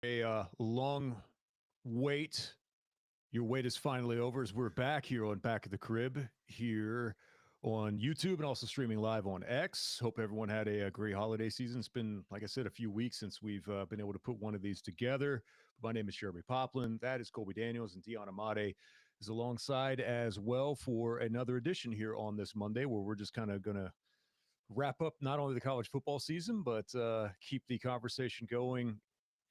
A long wait. Your wait is finally over as we're back here on Back of the Crib here on YouTube and also streaming live on X. Hope everyone had a great holiday season. It's been, like I said, a few weeks since we've been able to put one of these together. My name is Jeremy Poplin. That is Colby Daniels, and Dion Amade is alongside as well for another edition here on this Monday, where we're just kind of going to wrap up not only the college football season, but keep the conversation going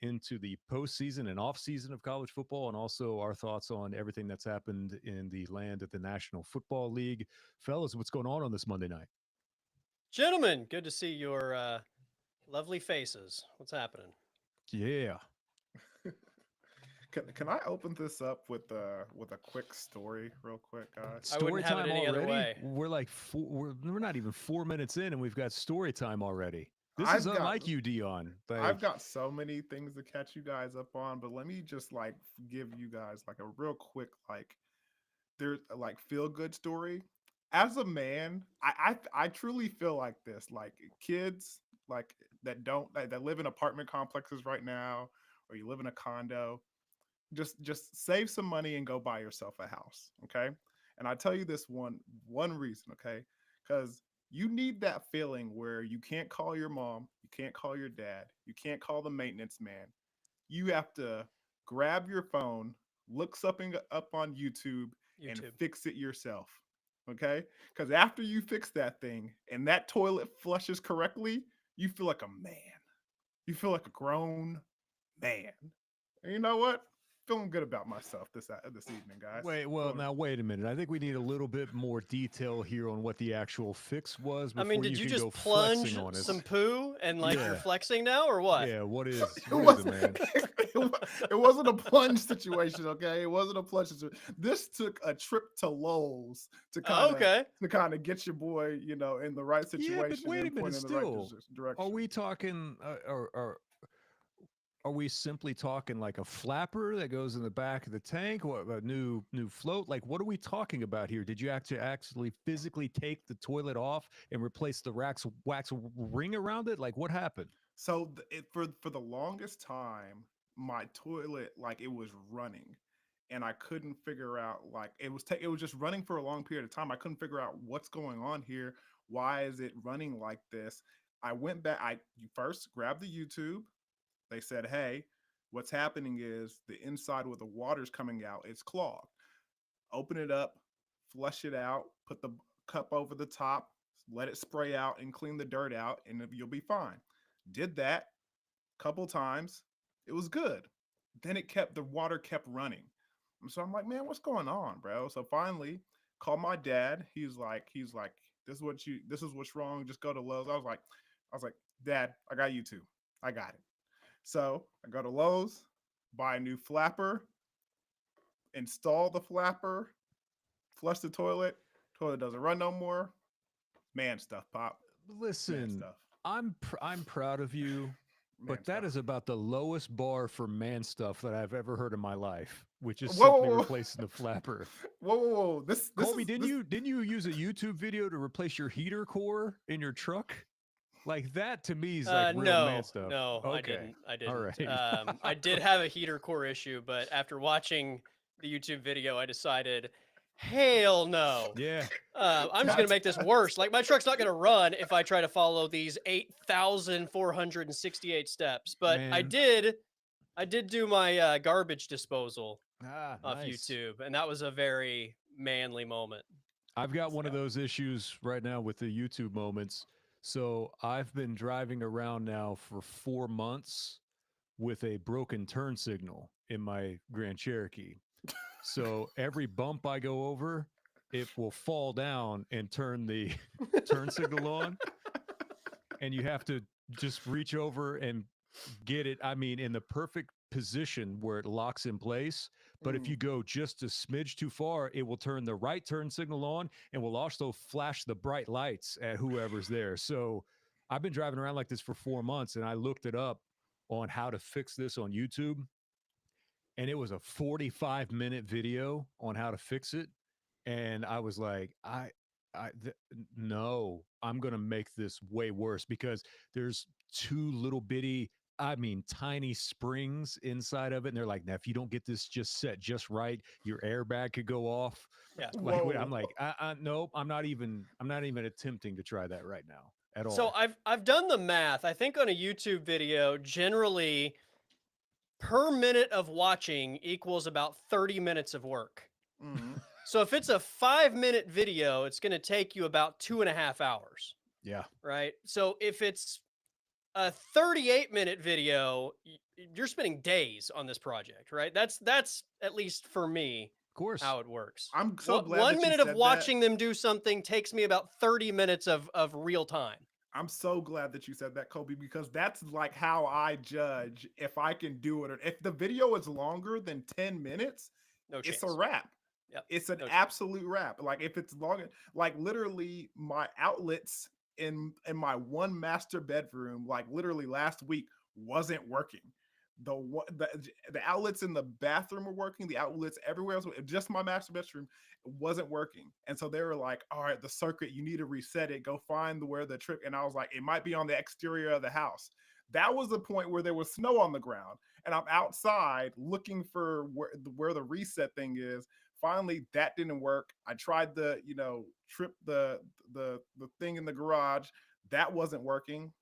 into the postseason and off season of college football, and also our thoughts on everything that's happened in the land of the National Football League. Fellas, what's going on this Monday night? Gentlemen, good to see your lovely faces. What's happening? Yeah. Can I open this up with a quick story, real quick, guys? I wouldn't Story have it time any other already? way. We're not even 4 minutes in, and we've got story time already. This is I've got unlike you, Dion. I've got so many things to catch you guys up on, but let me just give you guys like a real quick there's like feel good story. As a man, I truly feel like this. Like kids that live in apartment complexes right now, or you live in a condo, just save some money and go buy yourself a house, okay? And I tell you this one reason, okay? Because you need that feeling where you can't call your mom, you can't call your dad, you can't call the maintenance man. You have to grab your phone, look something up on YouTube, and YouTube. fix it yourself, okay? Because after you fix that thing and that toilet flushes correctly, you feel like a man. You feel like a grown man. And you know what? Feeling good about myself this evening, guys. Feeling Wait a minute. I think we need a little bit more detail here on what the actual fix was I mean, before did you you can go just flexing plunge on us. some poo and like you're Yeah. flexing now or what? Yeah. it What is it, was man? it wasn't a plunge situation, okay? It wasn't a plunge situation. This took a trip to Lowell's to Oh, kind of okay. get your boy, in the right Yeah, but situation wait a and minute. point in the right Still, are direction. we talking? Are we simply talking like a flapper that goes in the back of the tank? What a new float? Like, what are we talking about here? Did you actually physically take the toilet off and replace the wax ring around it? Like, what happened? So for the longest time, my toilet it was running, and I couldn't figure out it was just running for a long period of time. I couldn't figure out what's going on here. Why is it running like this? I went back. I first grabbed the YouTube. They said, "Hey, what's happening is the inside where the water's coming out, it's clogged. Open it up, flush it out, put the cup over the top, let it spray out and clean the dirt out, and you'll be fine." Did that couple times. It was good. Then the water kept running. So I'm like, man, what's going on, bro? So finally, called my dad. He's like, this is what's wrong. Just go to Lowe's. I was like, Dad, I got YouTube. I got it. So I go to Lowe's, buy a new flapper, install the flapper, flush the toilet. Toilet doesn't run no more. Man stuff, pop. Man Listen, stuff. I'm proud of you, Man but that stuff. is about the lowest bar for man stuff that I've ever heard in my life, which is Whoa, simply whoa, whoa. replacing the flapper. Whoa. This Colby, is this. didn't you use a YouTube video to replace your heater core in your truck? Like that to me is like real man No, stuff. no, I Okay. didn't. I All didn't. right. I did have a heater core issue, but after watching the YouTube video, I decided, hell no. Yeah. I'm just gonna That's make this worse. Like my truck's not gonna run if I try to follow these 8,468 steps. But Man. I did do my garbage disposal Ah, off nice. YouTube, and that was a very manly moment. I've got one of yeah. those issues right now with the YouTube moments. So I've been driving around now for 4 months with a broken turn signal in my Grand Cherokee. So every bump I go over, it will fall down and turn the turn signal on. And you have to just reach over and get it, I mean, in the perfect position where it locks in place. But if Mm. you go just a smidge too far, it will turn the right turn signal on and will also flash the bright lights at whoever's there. So I've been driving around like this for 4 months, and I looked it up on how to fix this on YouTube. And it was a 45-minute video on how to fix it. And I was like, no, I'm going to make this way worse because there's two little bitty I mean, tiny springs inside of it. And they're like, now, if you don't get this just set just right, your airbag could go off. Yeah. Like, Whoa. I'm like, nope, I'm not even attempting to try that right now at all. So I've done the math. I think on a YouTube video, generally per minute of watching equals about 30 minutes of work. Mhm. So if it's a 5-minute video, it's going to take you about 2.5 hours, Yeah. right? So if it's a 38-minute video, you're spending days on this project, right? That's at least for me Of course. how it works. I'm so glad One that you minute of said that. watching them do something takes me about 30 minutes of real time. I'm so glad that you said that, Kobe, because that's like how I judge if I can do it. Or if the video is longer than 10 minutes, No chance. it's a wrap. Yep. It's an No chance. absolute wrap. Like if it's longer, like literally my outlets in my one master bedroom, like literally last week wasn't working. The outlets in the bathroom were working. The outlets everywhere else, just my master bedroom wasn't working. And so they were like, "All right, the circuit, you need to reset it. Go find where the trip." And I was like, "It might be on the exterior of the house." That was the point where there was snow on the ground, and I'm outside looking for where the reset thing is. Finally, that didn't work. I tried the trip the thing in the garage. That wasn't working.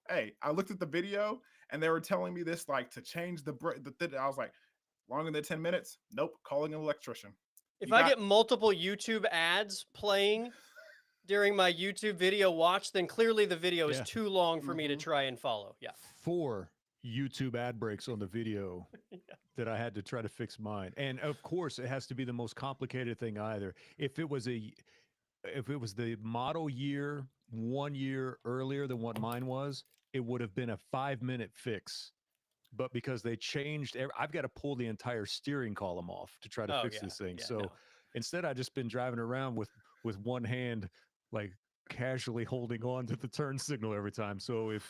Hey, I looked at the video and they were telling me this like to change the I was like, longer than 10 minutes? Nope, calling an electrician. If You I got- get multiple YouTube ads playing during my YouTube video watch, then clearly the video is Yeah. too long for me to Mhm. try and follow. Yeah. 4 YouTube ad breaks on the video that I had to try to fix mine. And of course, it has to be the most complicated thing either. If it was the model year 1 year earlier than what mine was, it would have been a 5-minute fix. But because they changed, I've got to pull the entire steering column off to try to Oh, fix yeah. this thing. Yeah, So no. instead, I've just been driving around with one hand, like casually holding on to the turn signal every time. So if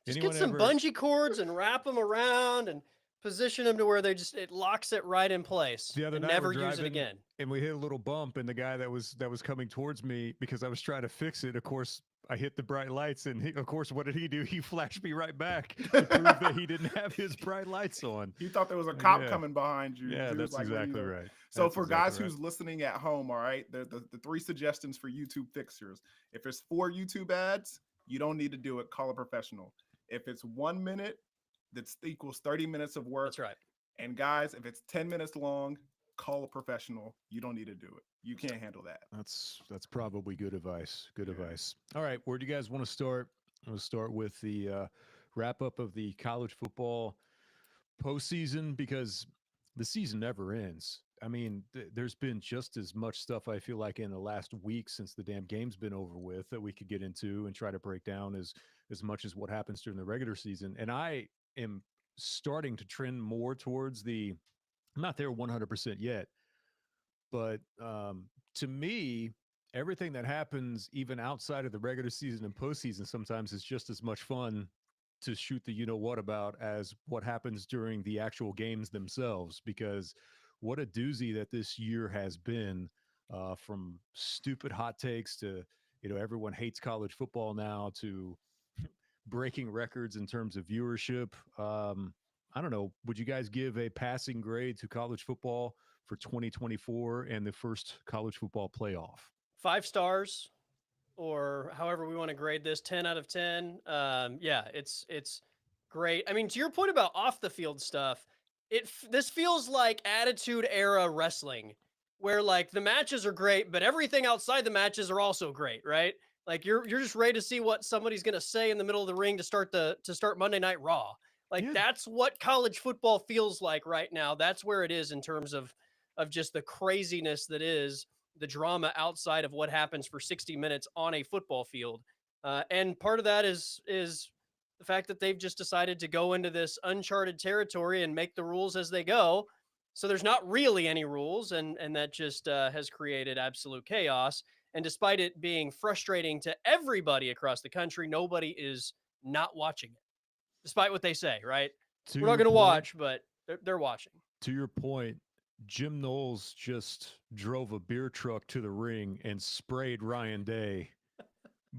Just anyone get some ever, bungee cords and wrap them around and position them to where it locks it right in place the other and night never we're use it driving again. and we hit a little bump, and the guy that was coming towards me, because I was trying to fix it, of course I hit the bright lights, and of course what did he do? He flashed me right back to prove that he didn't have his bright lights on. He thought there was a cop Yeah. coming behind you. Yeah, He was that's like, "What are you exactly doing?" right. So That's for exactly guys right. who's listening at home, all right, the 3 suggestions for YouTube fixers. If it's 4 YouTube ads, you don't need to do it. Call a professional. If it's 1 minute, that equals 30 minutes of work. That's right. And guys, if it's 10 minutes long, call a professional. You don't need to do it. You can't handle that. That's probably good advice. Good Yeah. advice. All right, where do you guys want to start? We'll start with the wrap up of the college football postseason, because the season never ends. I mean, there's been just as much stuff, I feel like, in the last week since the damn game's been over with, that we could get into and try to break down as much as what happens during the regular season. And I am starting to trend more towards I'm not there 100% yet, but to me, everything that happens even outside of the regular season and postseason sometimes is just as much fun to shoot the what about as what happens during the actual games themselves. Because what a doozy that this year has been, from stupid hot takes to everyone hates college football now, to breaking records in terms of viewership. I don't know. Would you guys give a passing grade to college football for 2024 and the first college football playoff? 5 stars, or however we want to grade this, 10 out of 10. Yeah, it's great. I mean, to your point about off the field stuff, this feels like attitude era wrestling, where like the matches are great, but everything outside the matches are also great, right? Like you're just ready to see what somebody's gonna say in the middle of the ring to start Monday Night Raw. Like Yeah. that's what college football feels like right now. That's where it is in terms of just the craziness that is the drama outside of what happens for 60 minutes on a football field. And part of that is the fact that they've just decided to go into this uncharted territory and make the rules as they go. So there's not really any rules, and that just has created absolute chaos. And despite it being frustrating to everybody across the country, nobody is not watching it, despite what they say. Right? To We're not your going to point- watch, but they're watching. To your point, Jim Knowles just drove a beer truck to the ring and sprayed Ryan Day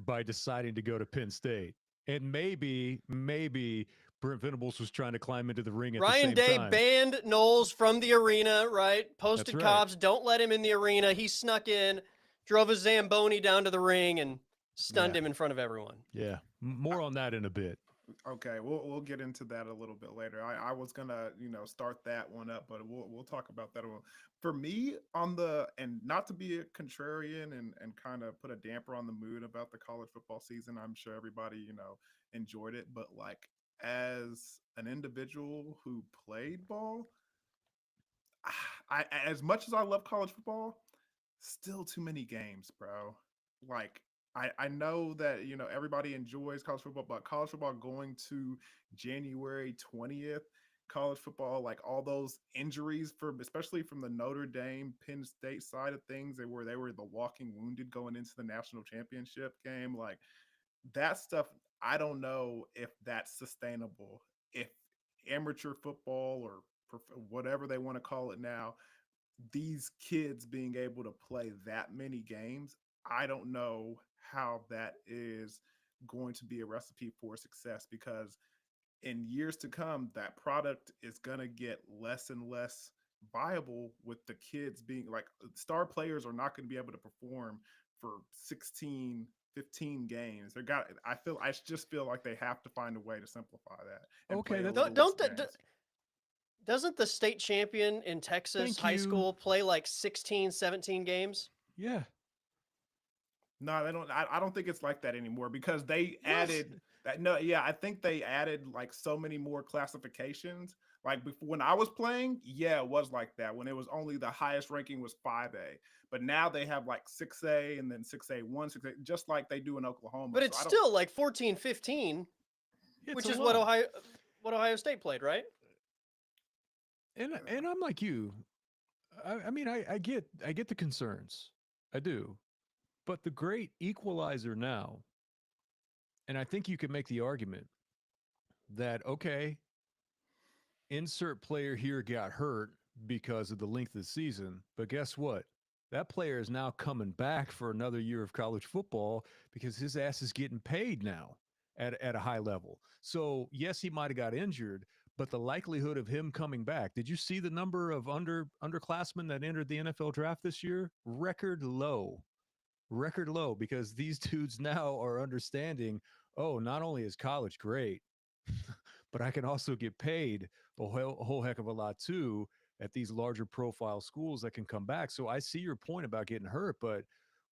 by deciding to go to Penn State. And maybe Brent Venables was trying to climb into the ring at the Ryan same Day time. banned Knowles from the arena, right? Posted right. cops, don't let him in the arena. He snuck in, drove a Zamboni down to the ring, and stunned him in front of everyone. Yeah, more on that in a bit. Okay, we'll get into that a little bit later. I was gonna start that one up, but we'll talk about that one. For me, and not to be a contrarian and kind of put a damper on the mood about the college football season. I'm sure everybody enjoyed it, but like as an individual who played ball, I as much as I love college football, still too many games, bro. Like I know that everybody enjoys college football, but college football going to January 20th, college football, like all those injuries especially from the Notre Dame Penn State side of things, they were the walking wounded going into the national championship game. Like that stuff, I don't know if that's sustainable. If amateur football or whatever they want to call it now, these kids being able to play that many games, I don't know how that is going to be a recipe for success, because in years to come, that product is going to get less and less viable, with the kids being like star players are not going to be able to perform for 16, 15 games. I just feel like they have to find a way to simplify that. And Okay, doesn't the state champion in Texas high school play like 16, 17 games? Yeah. No, they don't. I don't think it's like that anymore, because they added that. No, yeah, I think they added like so many more classifications. Like before, when I was playing, yeah, it was like that. When it was only the highest ranking was 5A, but now they have like 6A and then 6A1, 6A, just like they do in Oklahoma. But it's still like 14, 15, which is what Ohio State played, right? And I'm like you. I mean, I get the concerns. I do. But the great equalizer now, and I think you could make the argument that, okay, insert player here got hurt because of the length of the season, but guess what? That player is now coming back for another year of college football because his ass is getting paid now at a high level. So, yes, he might have got injured, but the likelihood of him coming back. Did you see the number of underclassmen that entered the NFL draft this year? Record low, because these dudes now are understanding, oh, not only is college great, but I can also get paid a whole heck of a lot too at these larger profile schools that can come back. So I see your point about getting hurt, but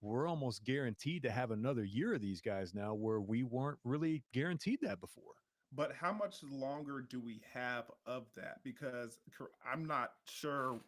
we're almost guaranteed to have another year of these guys now, where we weren't really guaranteed that before. But how much longer do we have of that? Because I'm not sure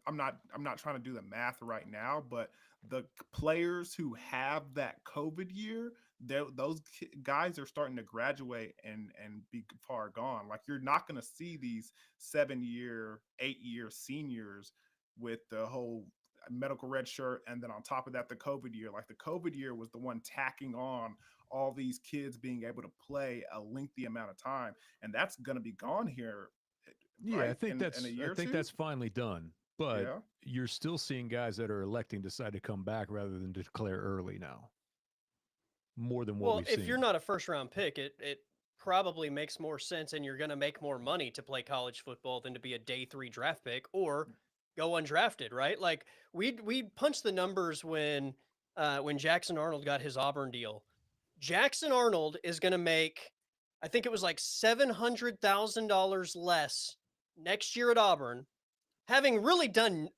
I'm not trying to do the math right now, but the players who have that COVID year, those guys are starting to graduate and be far gone. Like you're not going to see these 7-year, 8-year seniors with the whole medical red shirt, and then on top of that the COVID year. Like the COVID year was the one tacking on all these kids being able to play a lengthy amount of time, and that's going to be gone here. Yeah, right? I think I think that's finally done. But yeah, you're still seeing guys that are electing to decide to come back rather than declare early now. More than what we've seen. Well, if you're not a first round pick, it probably makes more sense, and you're going to make more money to play college football than to be a day 3 draft pick or go undrafted, right? Like we punched the numbers when Jackson Arnold got his Auburn deal. Jackson Arnold is going to make, I think it was like $700,000 less next year at Auburn, having really done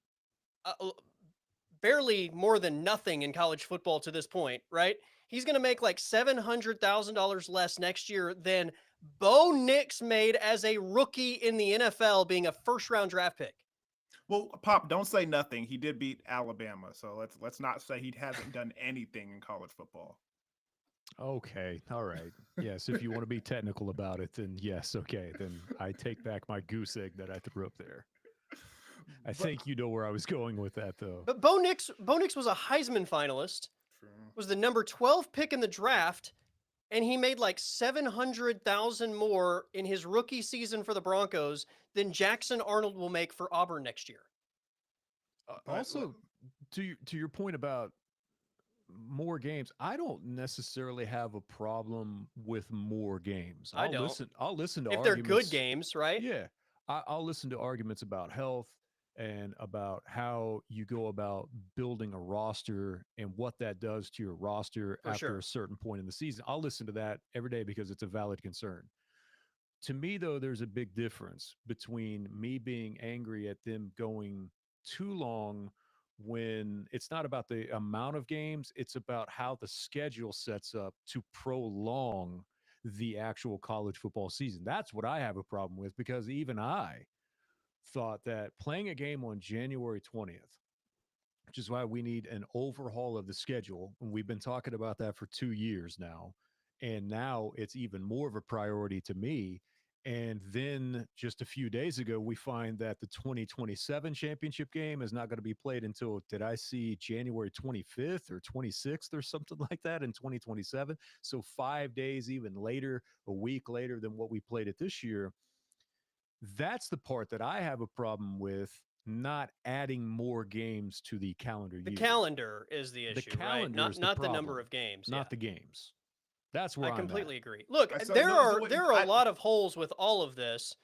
barely more than nothing in college football to this point, right? He's going to make like $700,000 less next year than Bo Nix made as a rookie in the NFL, being a first-round draft pick. Well, Pop, don't say nothing. He did beat Alabama, so let's not say he hasn't done anything in college football. Okay, all right. Yes, if you want to be technical about it, then yes, okay. Then I take back my goose egg that I threw up there. I think you know where I was going with that, though. But Bo Nix was a Heisman finalist, was the number 12 pick in the draft, and he made like $700,000 more in his rookie season for the Broncos than Jackson Arnold will make for Auburn next year. Also, to your point about more games. I don't necessarily have a problem with more games. I don't. I'll listen to If they're good arguments. games, right? Yeah, I'll listen to arguments about health and about how you go about building a roster and what that does to your roster For after sure. a certain point in the season. I'll listen to that every day because it's a valid concern. To me, though, there's a big difference between me being angry at them going too long when it's not about the amount of games, it's about how the schedule sets up to prolong the actual college football season. That's what I have a problem with because even I thought that playing a game on January 20th, which is why we need an overhaul of the schedule. And we've been talking about that for 2 years now. And now it's even more of a priority to me. And then just a few days ago, we find that the 2027 championship game is not going to be played until, did I see January 25th or 26th or something like that in 2027? So 5 days even later, a week later than what we played it this year. That's the part that I have a problem with not adding more games to the calendar The year. calendar is the The issue, right? calendar Not is the not the number problem, of games. Yeah. not the games. That's I where I'm at. completely agree. Look, So there no, so are what, there are a lot of holes with all of this.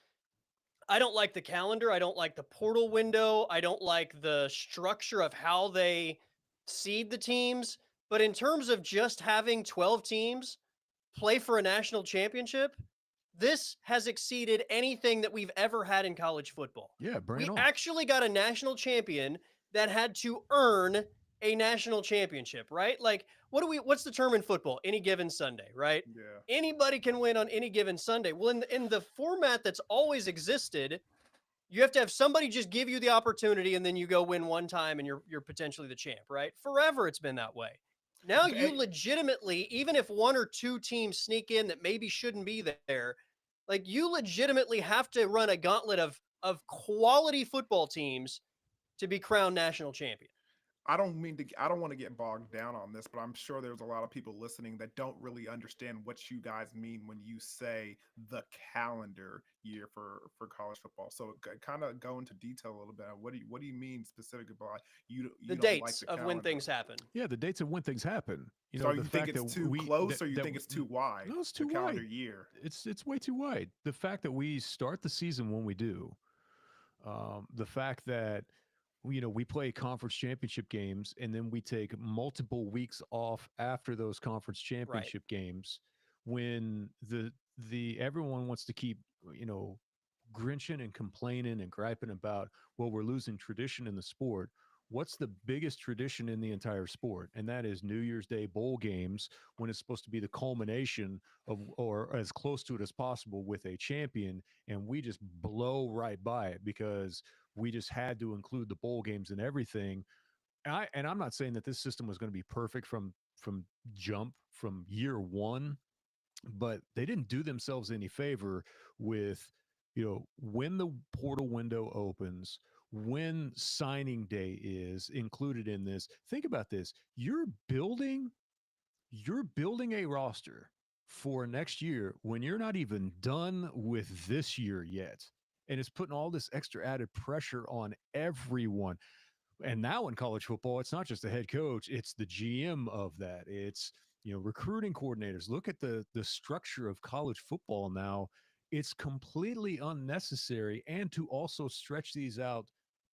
I don't like the calendar. I don't like the portal window. I don't like the structure of how they seed the teams. But in terms of just having 12 teams play for a national championship, this has exceeded anything that we've ever had in college football. Yeah, bring it We on. actually got a national champion that had to earn a national championship, right? Like, what's the term in football? Any given Sunday, right? yeah. Anybody can win on any given Sunday. Well, in the format that's always existed, you have to have somebody just give you the opportunity and then you go win one time and you're potentially the champ, right? Forever it's been that way. Now you Okay, legitimately, even if one or two teams sneak in that maybe shouldn't be there, like you legitimately have to run a gauntlet of quality football teams to be crowned national champion. I don't want to get bogged down on this, but I'm sure there's a lot of people listening that don't really understand what you guys mean when you say the calendar year for college football. So kind of go into detail a little bit. What do you mean specifically by The you don't like dates the of when calendar? things happen. Yeah, the dates of when things happen. You So know, the you think fact it's that too we close, or you think it's too wide? no, it's The too calendar wide. year. It's way too wide. The fact that we start the season when we do, the fact that we play conference championship games and then we take multiple weeks off after those conference Right. championship games when the everyone wants to keep you know grinching and complaining and griping about, well, we're losing tradition in the sport. What's the biggest tradition in the entire sport? And that is New Year's Day bowl games, when it's supposed to be the culmination of, or as close to it as possible, with a champion. And we just blow right by it because we just had to include the bowl games and everything. And I'm not saying that this system was going to be perfect from jump from year one, but they didn't do themselves any favor with, when the portal window opens, when signing day is included in this. Think about this. You're building a roster for next year when you're not even done with this year yet. And it's putting all this extra added pressure on everyone. And now in college football, it's not just the head coach, it's the GM of that. It's, recruiting coordinators. Look at the structure of college football now. It's completely unnecessary. And to also stretch these out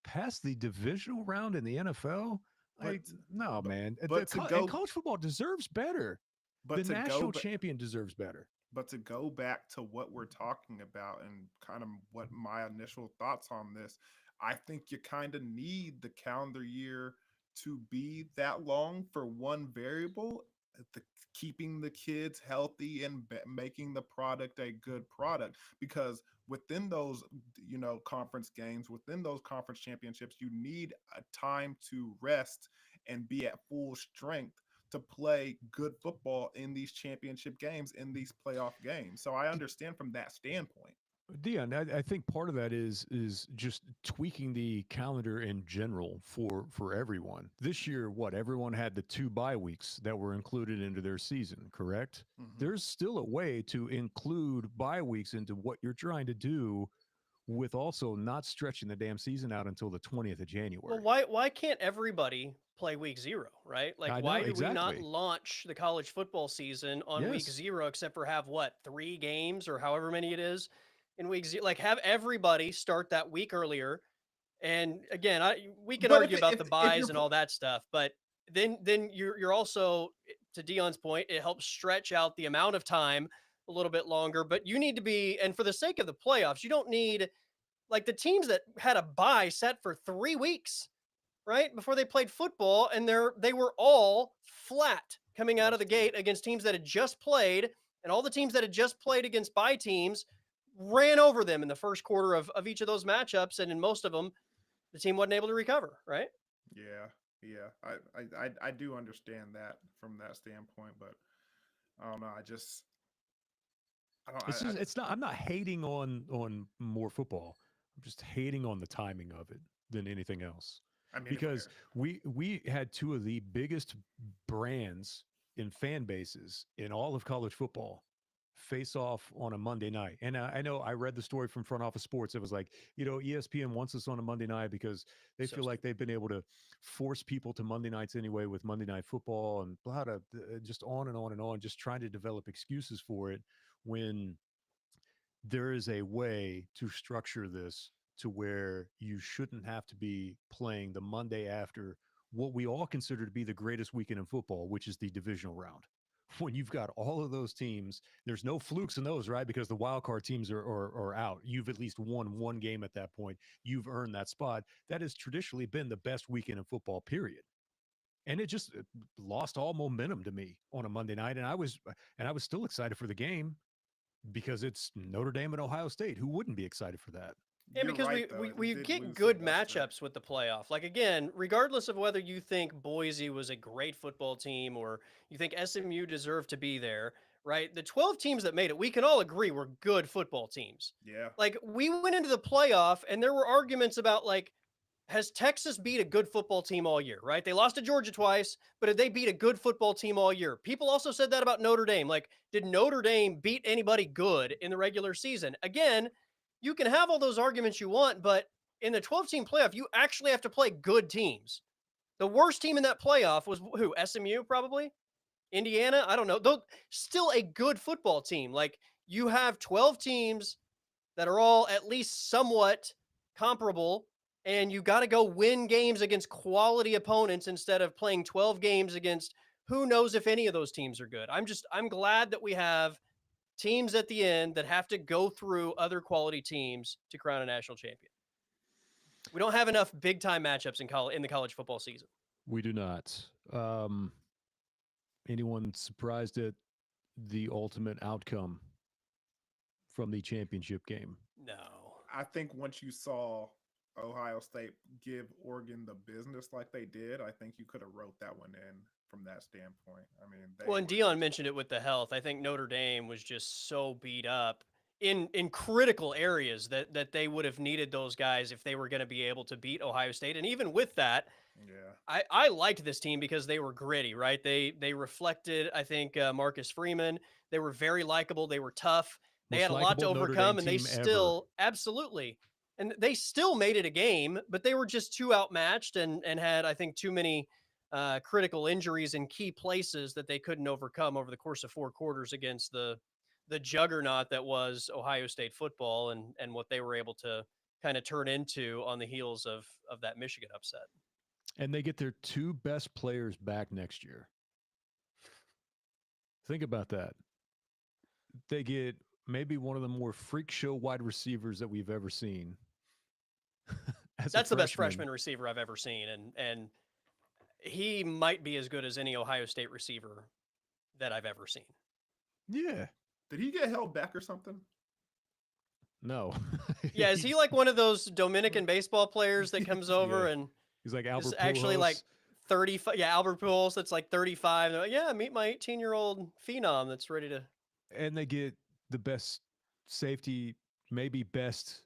past the divisional round in the NFL, But like, no, but man. but to And go college football deserves better. The but to go national ba- champion deserves better. but to go back to what we're talking about and kind of what my initial thoughts on this, I think you kind of need the calendar year to be that long for one variable, the, keeping the kids healthy and making the product a good product. Because within those, conference games, within those conference championships, you need a time to rest and be at full strength to play good football in these championship games, in these playoff games. So I understand from that standpoint. Dion, I think part of that is just tweaking the calendar in general for everyone. This year, what, everyone had the 2 bye weeks that were included into their season, correct? Hmm. There's still a way to include bye weeks into what you're trying to do with also not stretching the damn season out until the 20th of January. Well, why can't everybody play week 0, right? Like, I know, why do we not exactly. launch the college football season on week Yes. 0, except for have what, 3 games or however many it is in week 0? Like, have everybody start that week earlier. And again, we can But argue about the if you're buys and all that stuff, but then you're also, to Dion's point, it helps stretch out the amount of time a little bit longer. But you need to be, and for the sake of the playoffs, you don't need, like, the teams that had a bye set for 3 weeks, right, before they played football, and they were all flat coming out of the gate against teams that had just played, and all the teams that had just played against bye teams ran over them in the first quarter of each of those matchups, and in most of them, the team wasn't able to recover, right? Yeah. I do understand that from that standpoint, but I don't know. It's just, it's not. I'm not hating on more football. I'm just hating on the timing of it than anything else. I mean, Because we had two of the biggest brands in fan bases in all of college football face off on a Monday night. And I know I read the story from Front Office Sports. It was like, ESPN wants us on a Monday night because they feel like they've been able to force people to Monday nights anyway with Monday Night Football and just on and on and on, just trying to develop excuses for it when there is a way to structure this to where you shouldn't have to be playing the Monday after what we all consider to be the greatest weekend in football, which is the divisional round. When you've got all of those teams, there's no flukes in those, right? Because the wild card teams are out. You've at least won one game at that point. You've earned that spot. That has traditionally been the best weekend in football, period. And it just lost all momentum to me on a Monday night. And I was still excited for the game because it's Notre Dame and Ohio State. Who wouldn't be excited for that? Yeah, because we get good matchups with the playoff. Like, again, regardless of whether you think Boise was a great football team or you think SMU deserved to be there, right? The 12 teams that made it, we can all agree were good football teams. Yeah. Like, we went into the playoff and there were arguments about, like, has Texas beat a good football team all year, right? They lost to Georgia twice, but did they beat a good football team all year? People also said that about Notre Dame. Like, did Notre Dame beat anybody good in the regular season? Again, you can have all those arguments you want, but in the 12-team playoff, you actually have to play good teams. The worst team in that playoff was who? SMU, probably? Indiana? I don't know. Though still a good football team. Like, you have 12 teams that are all at least somewhat comparable, and you got to go win games against quality opponents instead of playing 12 games against who knows if any of those teams are good. I'm glad that we have teams at the end that have to go through other quality teams to crown a national champion. We don't have enough big time matchups in the college football season. We do not. Anyone surprised at the ultimate outcome from the championship game? No. I think once you saw Ohio State give Oregon the business like they did, I think you could have wrote that one in from that standpoint. I mean, well, and Dion mentioned it with the health. I think Notre Dame was just so beat up in critical areas that they would have needed those guys if they were going to be able to beat Ohio State. And even with that, I liked this team because they were gritty, right? They reflected, I think, Marcus Freeman. They were very likable. They were tough. They had a lot to overcome, and they still absolutely. And they still made it a game, but they were just too outmatched and had, I think, too many critical injuries in key places that they couldn't overcome over the course of 4 quarters against the juggernaut that was Ohio State football and what they were able to kind of turn into on the heels of that Michigan upset. And they get their 2 best players back next year. Think about that. They get maybe one of the more freak show wide receivers that we've ever seen. That's the best freshman receiver I've ever seen. And he might be as good as any Ohio State receiver that I've ever seen. Yeah. Did he get held back or something? No. Yeah, is he like one of those Dominican baseball players that comes over and he's like Albert Pujols. Actually like 35? Yeah, Albert Pujols. That's like 35. Like, yeah, meet my 18-year-old phenom that's ready to. And they get the best safety, maybe best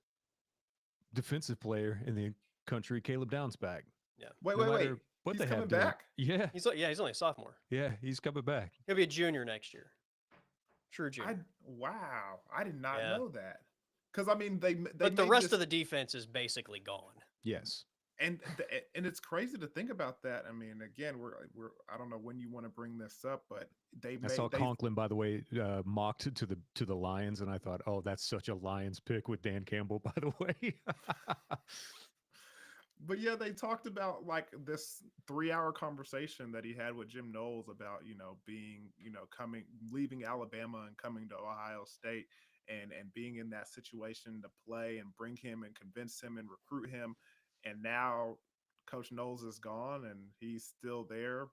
defensive player in the country, Caleb Downs, back. Yeah. Wait. What He's they have coming back? Yeah. He's only a sophomore. Yeah, he's coming back. He'll be a junior next year. True junior. Wow. I did not know that. because I mean they But the made rest this. of the defense is basically gone. Yes. And it's crazy to think about that. I mean, again, we're I don't know when you want to bring this up, but I saw they Conklin, by the way, mocked to the Lions, and I thought, oh, that's such a Lions pick with Dan Campbell, by the way. but yeah, they talked about like this 3 hour conversation that he had with Jim Knowles about, being, coming, leaving Alabama and coming to Ohio State and being in that situation to play and bring him and convince him and recruit him. And now Coach Knowles is gone and he's still there,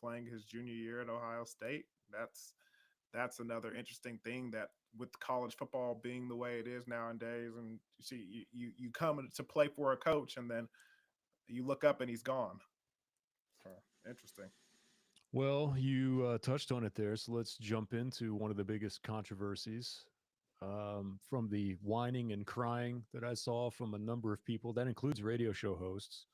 playing his junior year at Ohio State. That's another interesting thing that with college football being the way it is nowadays, and you see you come to play for a coach and then you look up and he's gone. So, interesting. Well, you touched on it there, so let's jump into one of the biggest controversies from the whining and crying that I saw from a number of people. That includes radio show hosts,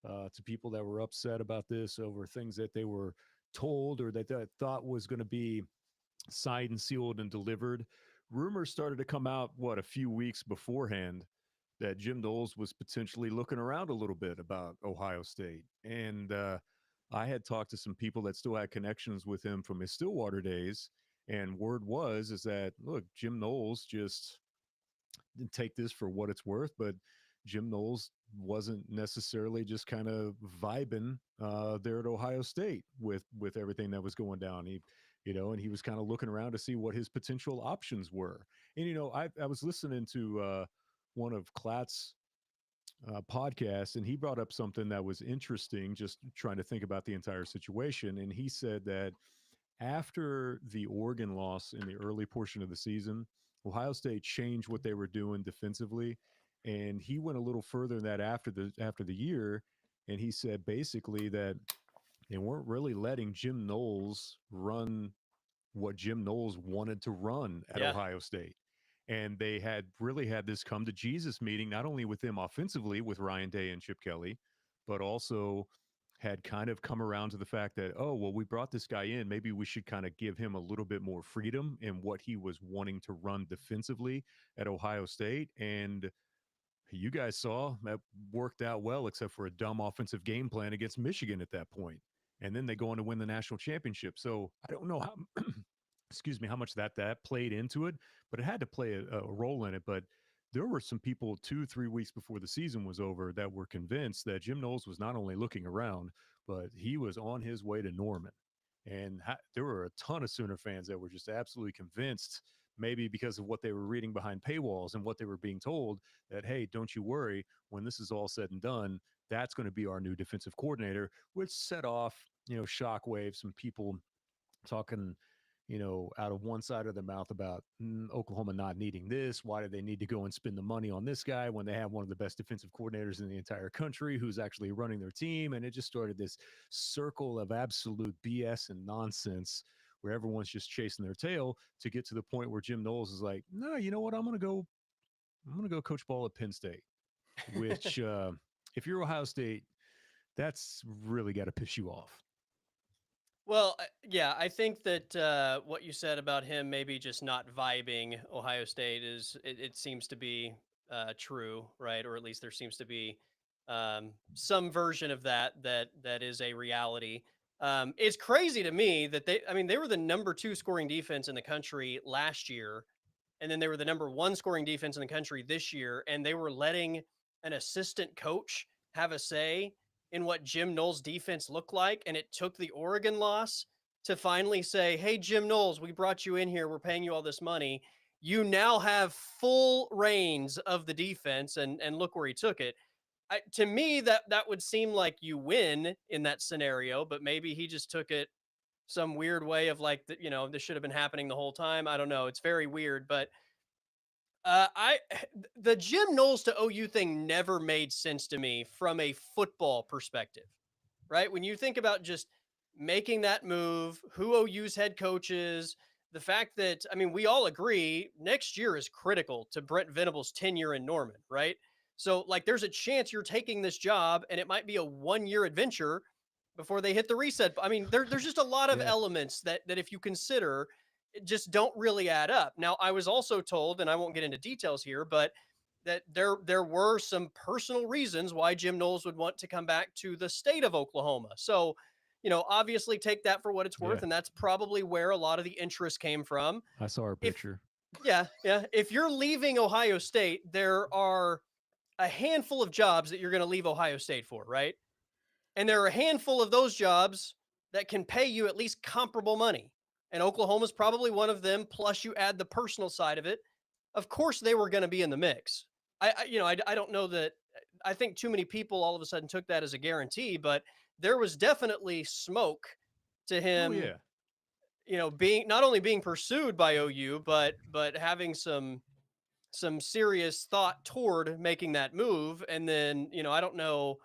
to people that were upset about this over things that they were told or that they thought was going to be signed and sealed and delivered. Rumors started to come out, a few weeks beforehand, that Jim Knowles was potentially looking around a little bit about Ohio State. And I had talked to some people that still had connections with him from his Stillwater days. And word is that, look, Jim Knowles just didn't take this for what it's worth, but Jim Knowles wasn't necessarily just kind of vibing there at Ohio State with everything that was going down. And he was kind of looking around to see what his potential options were. And I was listening to one of Klatt's podcasts, and he brought up something that was interesting, just trying to think about the entire situation. And he said that after the Oregon loss in the early portion of the season, Ohio State changed what they were doing defensively, and he went a little further than that after the year, and he said basically that they weren't really letting Jim Knowles run what Jim Knowles wanted to run at Yeah. Ohio State. And they had really had this come to Jesus meeting, not only with them offensively with Ryan Day and Chip Kelly, but also had kind of come around to the fact that, oh, well, we brought this guy in. Maybe we should kind of give him a little bit more freedom in what he was wanting to run defensively at Ohio State. And you guys saw that worked out well, except for a dumb offensive game plan against Michigan at that point. And then they go on to win the national championship. So I don't know how, excuse me, how much that played into it, but it had to play a role in it. But there were some people 2-3 weeks before the season was over that were convinced that Jim Knowles was not only looking around, but he was on his way to Norman. And there were a ton of Sooner fans that were just absolutely convinced, maybe because of what they were reading behind paywalls and what they were being told, that, hey, don't you worry, when this is all said and done, that's going to be our new defensive coordinator, which set off, shockwaves, some people talking, out of one side of their mouth about Oklahoma not needing this. Why do they need to go and spend the money on this guy when they have one of the best defensive coordinators in the entire country who's actually running their team? And it just started this circle of absolute BS and nonsense where everyone's just chasing their tail to get to the point where Jim Knowles is like, no, you know what? I'm going to go coach ball at Penn State, which, if you're Ohio State, that's really got to piss you off. Well, yeah, I think that what you said about him maybe just not vibing Ohio State it seems to be true, right? Or at least there seems to be some version of that is a reality. It's crazy to me that they were the number 2 scoring defense in the country last year, and then they were the number 1 scoring defense in the country this year, and they were letting an assistant coach have a say in what Jim Knowles' defense looked like. And it took the Oregon loss to finally say, hey, Jim Knowles, we brought you in here. We're paying you all this money. You now have full reins of the defense, and look where he took it. To me, that would seem like you win in that scenario, but maybe he just took it some weird way of like, this should have been happening the whole time. I don't know. It's very weird, but the Jim Knowles to OU thing never made sense to me from a football perspective, right? When you think about just making that move, who OU's head coach is, the fact that, we all agree next year is critical to Brent Venable's tenure in Norman, right? So, like, there's a chance you're taking this job and it might be a 1-year adventure before they hit the reset. There's just a lot of Yeah. elements that if you consider, just don't really add up. Now, I was also told, and I won't get into details here, but that there were some personal reasons why Jim Knowles would want to come back to the state of Oklahoma. So, obviously take that for what it's Yeah. worth, and that's probably where a lot of the interest came from. I saw her If picture. Yeah, yeah, if you're leaving Ohio State, there are a handful of jobs that you're going to leave Ohio State for, right? And there are a handful of those jobs that can pay you at least comparable money. And Oklahoma's probably one of them. Plus, you add the personal side of it. Of course, they were going to be in the mix. I don't know that. I think too many people all of a sudden took that as a guarantee, but there was definitely smoke to Oh him. yeah. Being not only being pursued by OU, but having some serious thought toward making that move. And then, I don't know,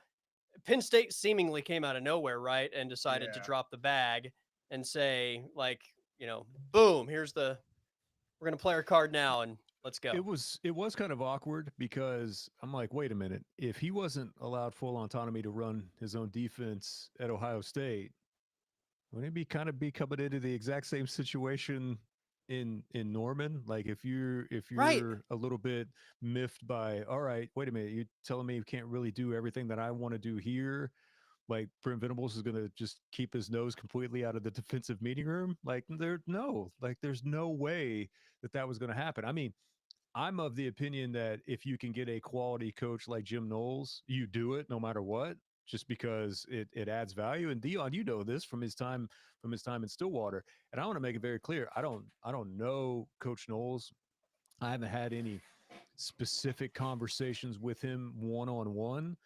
Penn State seemingly came out of nowhere, right? And decided to Yeah. drop the bag and say, like, boom, we're going to play our card now and let's go. It was kind of awkward because I'm like, wait a minute. If he wasn't allowed full autonomy to run his own defense at Ohio State, wouldn't he be coming into the exact same situation in Norman? Like if Right. you're a little bit miffed by, all right, wait a minute, you're telling me you can't really do everything that I want to do here. Like Brent Venables is going to just keep his nose completely out of the defensive meeting room. There's no way that was going to happen. I mean, I'm of the opinion that if you can get a quality coach like Jim Knowles, you do it no matter what, just because it adds value. And Dion, you know this from his time in Stillwater. And I want to make it very clear. I don't know Coach Knowles. I haven't had any specific conversations with him one on one.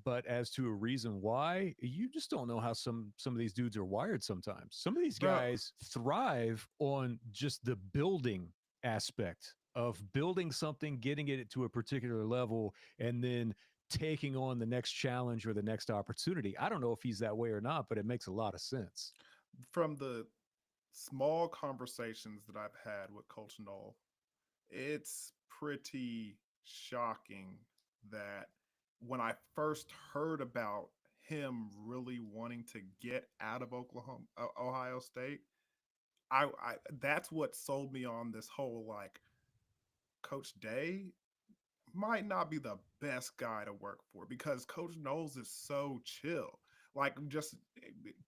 But as to a reason why, you just don't know how some of these dudes are wired sometimes. Some of these Bro, guys thrive on just the building aspect of building something, getting it to a particular level, and then taking on the next challenge or the next opportunity. I don't know if he's that way or not, but it makes a lot of sense. from the small conversations that I've had with Coach Knoll, it's pretty shocking that when I first heard about him really wanting to get out of Ohio State, I that's what sold me on this whole like Coach Day might not be the best guy to work for because Coach Knowles is so chill. Like just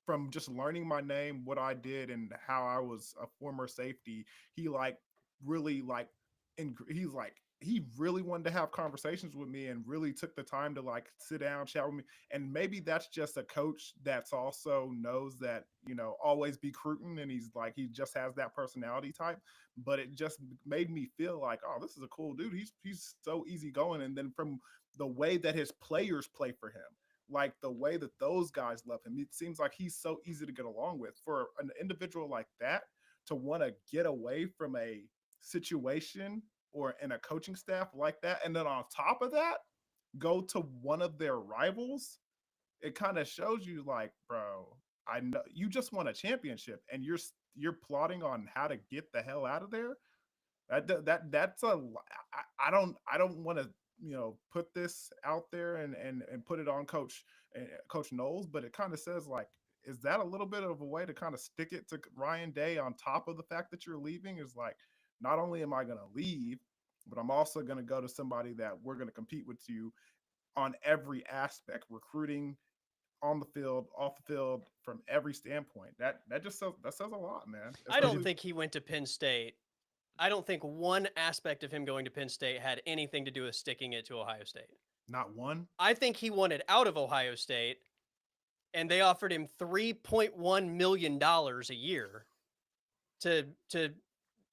from just learning my name, what I did, and how I was a former safety, he like really like, and he's like he really wanted to have conversations with me and really took the time to like sit down, chat with me. And maybe that's just a coach that's also knows that always be recruiting, and he's like he just has that personality type, but it just made me feel like, oh, this is a cool dude. He's so easygoing. And then from the way that his players play for him, like the way that those guys love him, it seems like he's so easy to get along with. For an individual like that to want to get away from a situation or in a coaching staff like that, and then on top of that, go to one of their rivals, it kind of shows you like, bro, I know you just won a championship and you're plotting on how to get the hell out of there. That's I don't want to put this out there and put it on Coach Knowles, but it kind of says like, is that a little bit of a way to kind of stick it to Ryan Day on top of the fact that you're leaving? Is like, not only am I going to leave, but I'm also going to go to somebody that we're going to compete with you on every aspect, recruiting, on the field, off the field, from every standpoint. That says a lot, man. I don't Especially think he went to Penn State. I don't think one aspect of him going to Penn State had anything to do with sticking it to Ohio State. not one. I think he wanted out of Ohio State, and they offered him $3.1 million a year to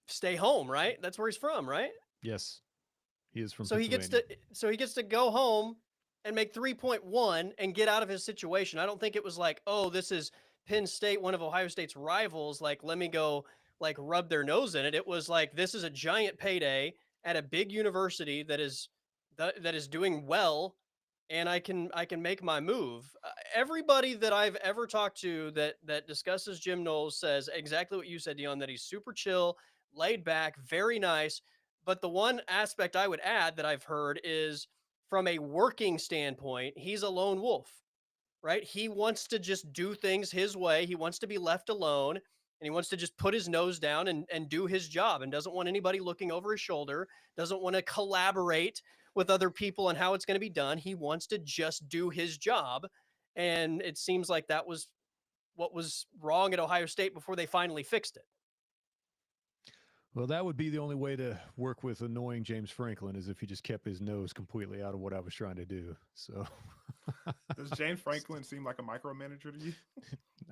stay home, right? That's where he's from, right? Yes, he is from So he gets Pennsylvania. to go home and make 3.1 and get out of his situation. I don't think it was like, oh, this is Penn State, one of Ohio State's rivals. Like, let me go like rub their nose in it. It was like, this is a giant payday at a big university that is doing well, and I can make my move. Everybody that I've ever talked to that discusses Jim Knowles says exactly what you said, Dion, that he's super chill, laid back, very nice. But the one aspect I would add that I've heard is from a working standpoint, he's a lone wolf, right? He wants to just do things his way. He wants to be left alone. and he wants to just put his nose down and do his job, and doesn't want anybody looking over his shoulder, doesn't want to collaborate with other people on how it's going to be done. He wants to just do his job. And it seems like that was what was wrong at Ohio State before they finally fixed it. Well, that would be the only way to work with annoying James Franklin, is if he just kept his nose completely out of what I was trying to do. So Does James Franklin seem like a micromanager to you?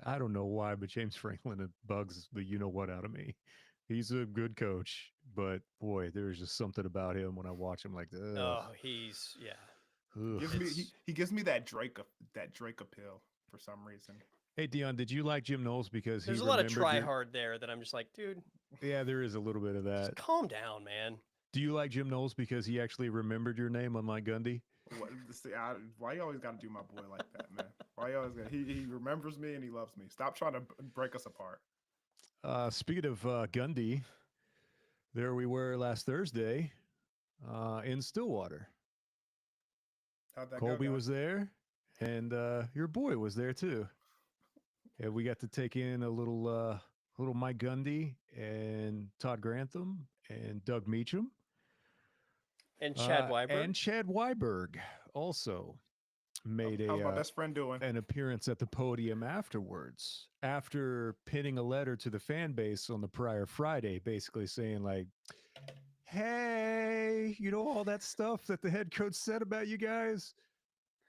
I don't know why, but James Franklin bugs the you know what out of me. He's a good coach, but boy, there's just something about him when I watch him like, ugh, Oh, he's ugh. He gives me that Drake appeal for some reason. Hey, Dion, did you like Jim Knowles because there's he a lot of remembered try your- hard there that I'm just like, dude, Yeah, there is a little bit of that. just calm down, man. Do you like Jim Knowles because he actually remembered your name, unlike Gundy? Why you always got to do my boy like that, man? Why you always got? He remembers me and he loves me. Stop trying to break us apart. Speaking of Gundy, there we were last Thursday in Stillwater. How'd that Colby go, guys? was there, and your boy was there too. And we got to take in a little Mike Gundy and Todd Grantham and Doug Meacham. And Chad Weiberg. And Chad Weiberg also made How's my best friend doing? an appearance at the podium afterwards, after pinning a letter to the fan base on the prior Friday, basically saying like, hey, you know, all that stuff that the head coach said about you guys,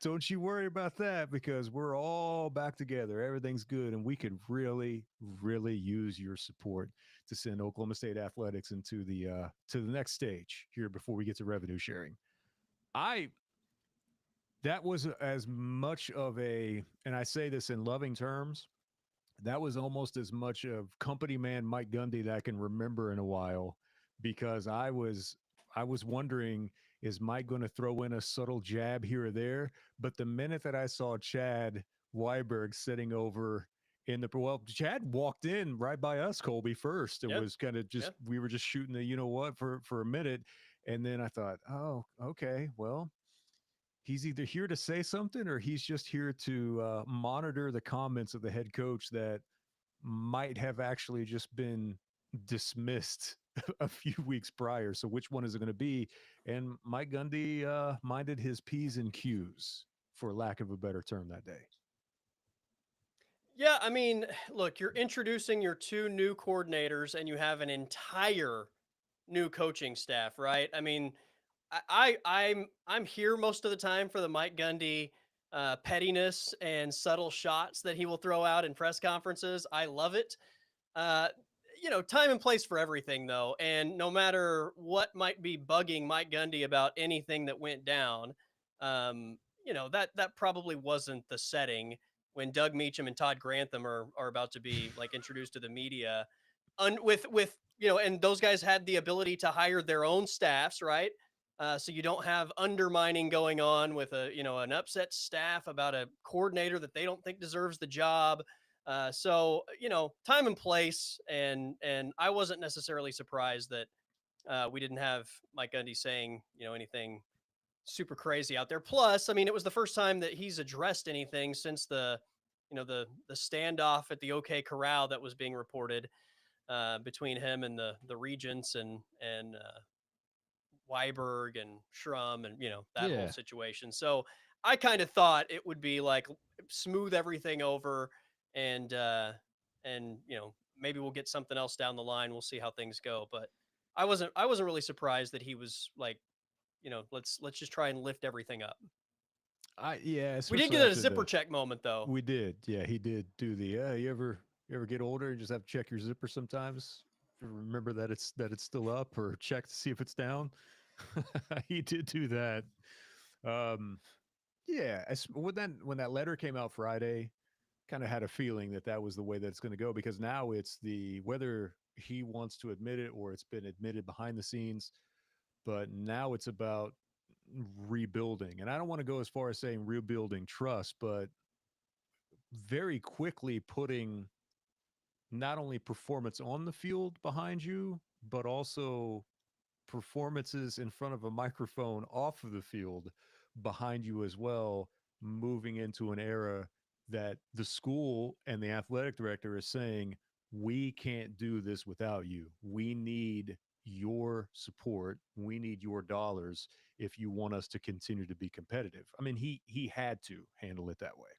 don't you worry about that, because we're all back together. Everything's good. And we could really, really use your support to send Oklahoma State athletics into the next stage here before we get to revenue sharing. That was as much of a, and I say this in loving terms, that was almost as much of company man Mike Gundy that I can remember in a while, because I was wondering, is Mike going to throw in a subtle jab here or there? But the minute that I saw Chad Weiberg sitting over in the, well, Chad walked in right by us, Colby, first, and was kind of just, we were just shooting the, you know what, for a minute. And then I thought, oh, okay, well, he's either here to say something or he's just here to monitor the comments of the head coach that might have actually just been dismissed a few weeks prior. So which one is it going to be? And Mike Gundy minded his P's and Q's, for lack of a better term, that day. Yeah, I mean, look, you're introducing your two new coordinators and you have an entire new coaching staff, right? I mean, I'm here most of the time for the Mike Gundy pettiness and subtle shots that he will throw out in press conferences. I love it. Uh, time and place for everything, though. And no matter what might be bugging Mike Gundy about anything that went down, that probably wasn't the setting when Doug Meacham and Todd Grantham are about to be like introduced to the media, with and those guys had the ability to hire their own staffs, right? So you don't have undermining going on with an upset staff about a coordinator that they don't think deserves the job. So time and place, and I wasn't necessarily surprised that we didn't have Mike Gundy saying anything super crazy out there. Plus, I mean, it was the first time that he's addressed anything since the standoff at the OK Corral that was being reported between him and the regents and Weiberg and Schrum and that whole situation. So I kind of thought it would be like smooth everything over, and maybe we'll get something else down the line. We'll see how things go. But I wasn't really surprised that he was like, let's just try and lift everything up. We did get a zipper check moment though. We did. Yeah, he did do the you ever get older and just have to check your zipper sometimes to remember that it's still up, or check to see if it's down. He did do that. Yeah, when that letter came out Friday, kind of had a feeling that was the way that it's going to go, because now it's whether he wants to admit it or it's been admitted behind the scenes, but now it's about rebuilding. And I don't want to go as far as saying rebuilding trust, but very quickly putting not only performance on the field behind you, but also performances in front of a microphone off of the field behind you as well, moving into an era that the school and the athletic director is saying, we can't do this without you. We need your support. We need your dollars if you want us to continue to be competitive. I mean, he had to handle it that way.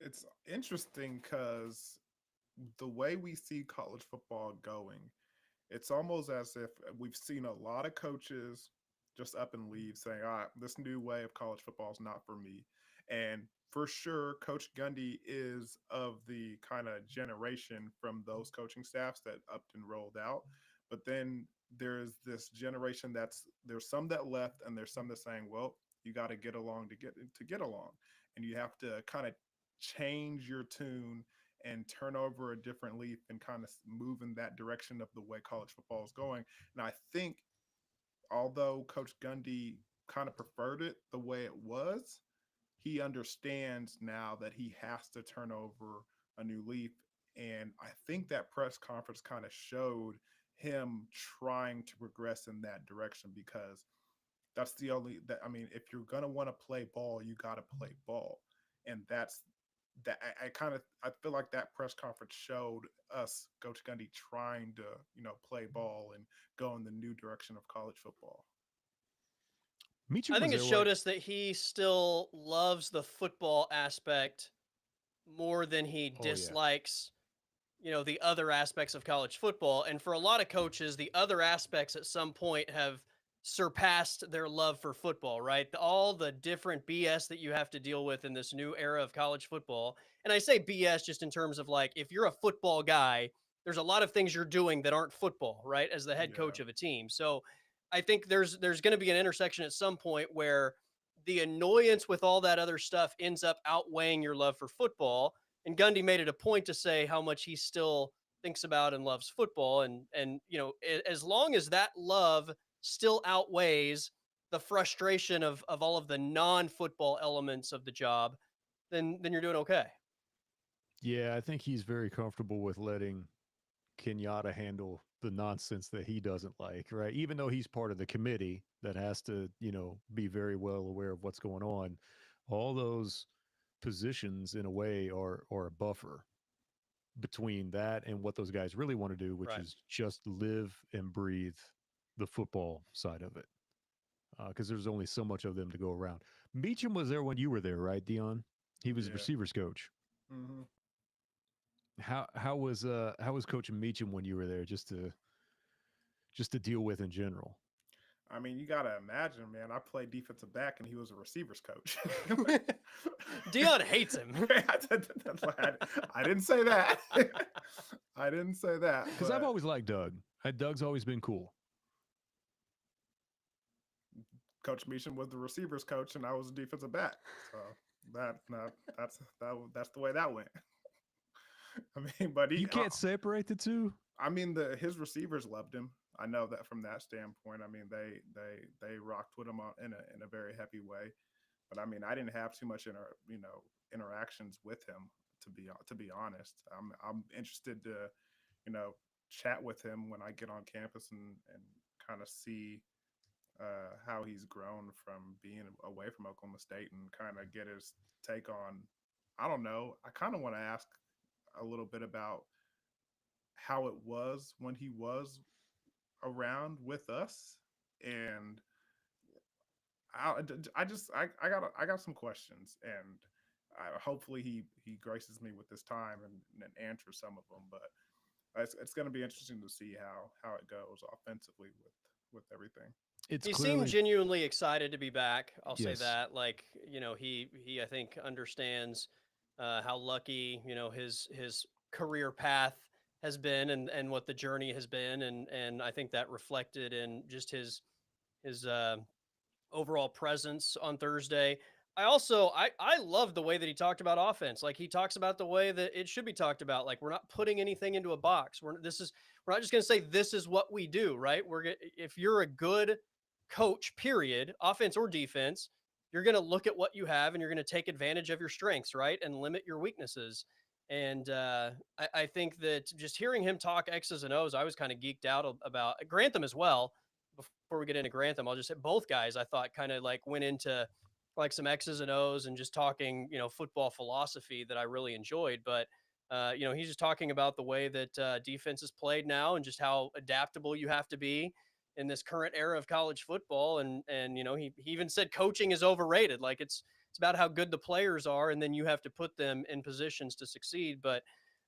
It's interesting because the way we see college football going, it's almost as if we've seen a lot of coaches just up and leave saying, all right, this new way of college football is not for me. And for sure, Coach Gundy is of the kind of generation from those coaching staffs that upped and rolled out. But then there's this generation there's some that left and there's some that's saying, well, you got to get along to get along. And you have to kind of change your tune and turn over a different leaf and kind of move in that direction of the way college football is going. And I think although Coach Gundy kind of preferred it the way it was, he understands now that he has to turn over a new leaf. And I think that press conference kind of showed him trying to progress in that direction because that's the only that I mean, if you're gonna want to play ball, you got to play ball, and that's that. I feel like that press conference showed us Coach Gundy trying to play ball and go in the new direction of college football. Meacham I was think it there. showed us that he still loves the football aspect more than he Oh yeah. dislikes, the other aspects of college football. And for a lot of coaches, the other aspects at some point have surpassed their love for football, right? All the different BS that you have to deal with in this new era of college football. And I say BS just in terms of like, if you're a football guy, there's a lot of things you're doing that aren't football, right? As the head Yeah, coach of a team. So I think there's going to be an intersection at some point where the annoyance with all that other stuff ends up outweighing your love for football. And Gundy made it a point to say how much he still thinks about and loves football. And as long as that love still outweighs the frustration of all of the non-football elements of the job, then you're doing okay. Yeah, I think he's very comfortable with letting Kenyatta handle the nonsense that he doesn't like, right? Even though he's part of the committee that has to, be very well aware of what's going on, all those positions in a way are a buffer between that and what those guys really want to do, which Right. is just live and breathe the football side of it. Because there's only so much of them to go around. Meacham was there when you were there, right, Dion? He was yeah. receivers coach. hmm How was coaching Meacham when you were there, just to deal with in general? I mean, you gotta imagine, man. I played defensive back, and he was a receivers coach. Dion hates him. I didn't say that. I didn't say that. Because I've always liked Doug. Doug's always been cool. Coach Meacham was the receivers coach, and I was a defensive back. So that's the way that went. I mean, but You can't separate the two. I mean, his receivers loved him. I know that from that standpoint. I mean, they rocked with him in a very heavy way. But I mean, I didn't have too much interactions with him to be honest. I'm interested to chat with him when I get on campus and kind of see how he's grown from being away from Oklahoma State and kind of get his take on. I don't know. I kind of want to ask a little bit about how it was when he was around with us, and I got some questions, and hopefully he graces me with this time and answers some of them. But it's going to be interesting to see how it goes offensively with everything. It's He clearly seemed genuinely excited to be back. I'll say yes. that. Like, he I think understands how lucky, his career path has been and what the journey has been. And I think that reflected in just his overall presence on Thursday. I love the way that he talked about offense. Like he talks about the way that it should be talked about. Like we're not putting anything into a box. We're not just going to say this is what we do, right? If you're a good coach, period, offense or defense, you're going to look at what you have and you're going to take advantage of your strengths, right? And limit your weaknesses. And I think that just hearing him talk X's and O's, I was kind of geeked out about Grantham as well. Before we get into Grantham, I'll just say both guys I thought kind of like went into like some X's and O's and just talking, football philosophy that I really enjoyed. But He's just talking about the way that defense is played now and just how adaptable you have to be in this current era of college football. And he even said coaching is overrated. Like it's about how good the players are, and then you have to put them in positions to succeed. But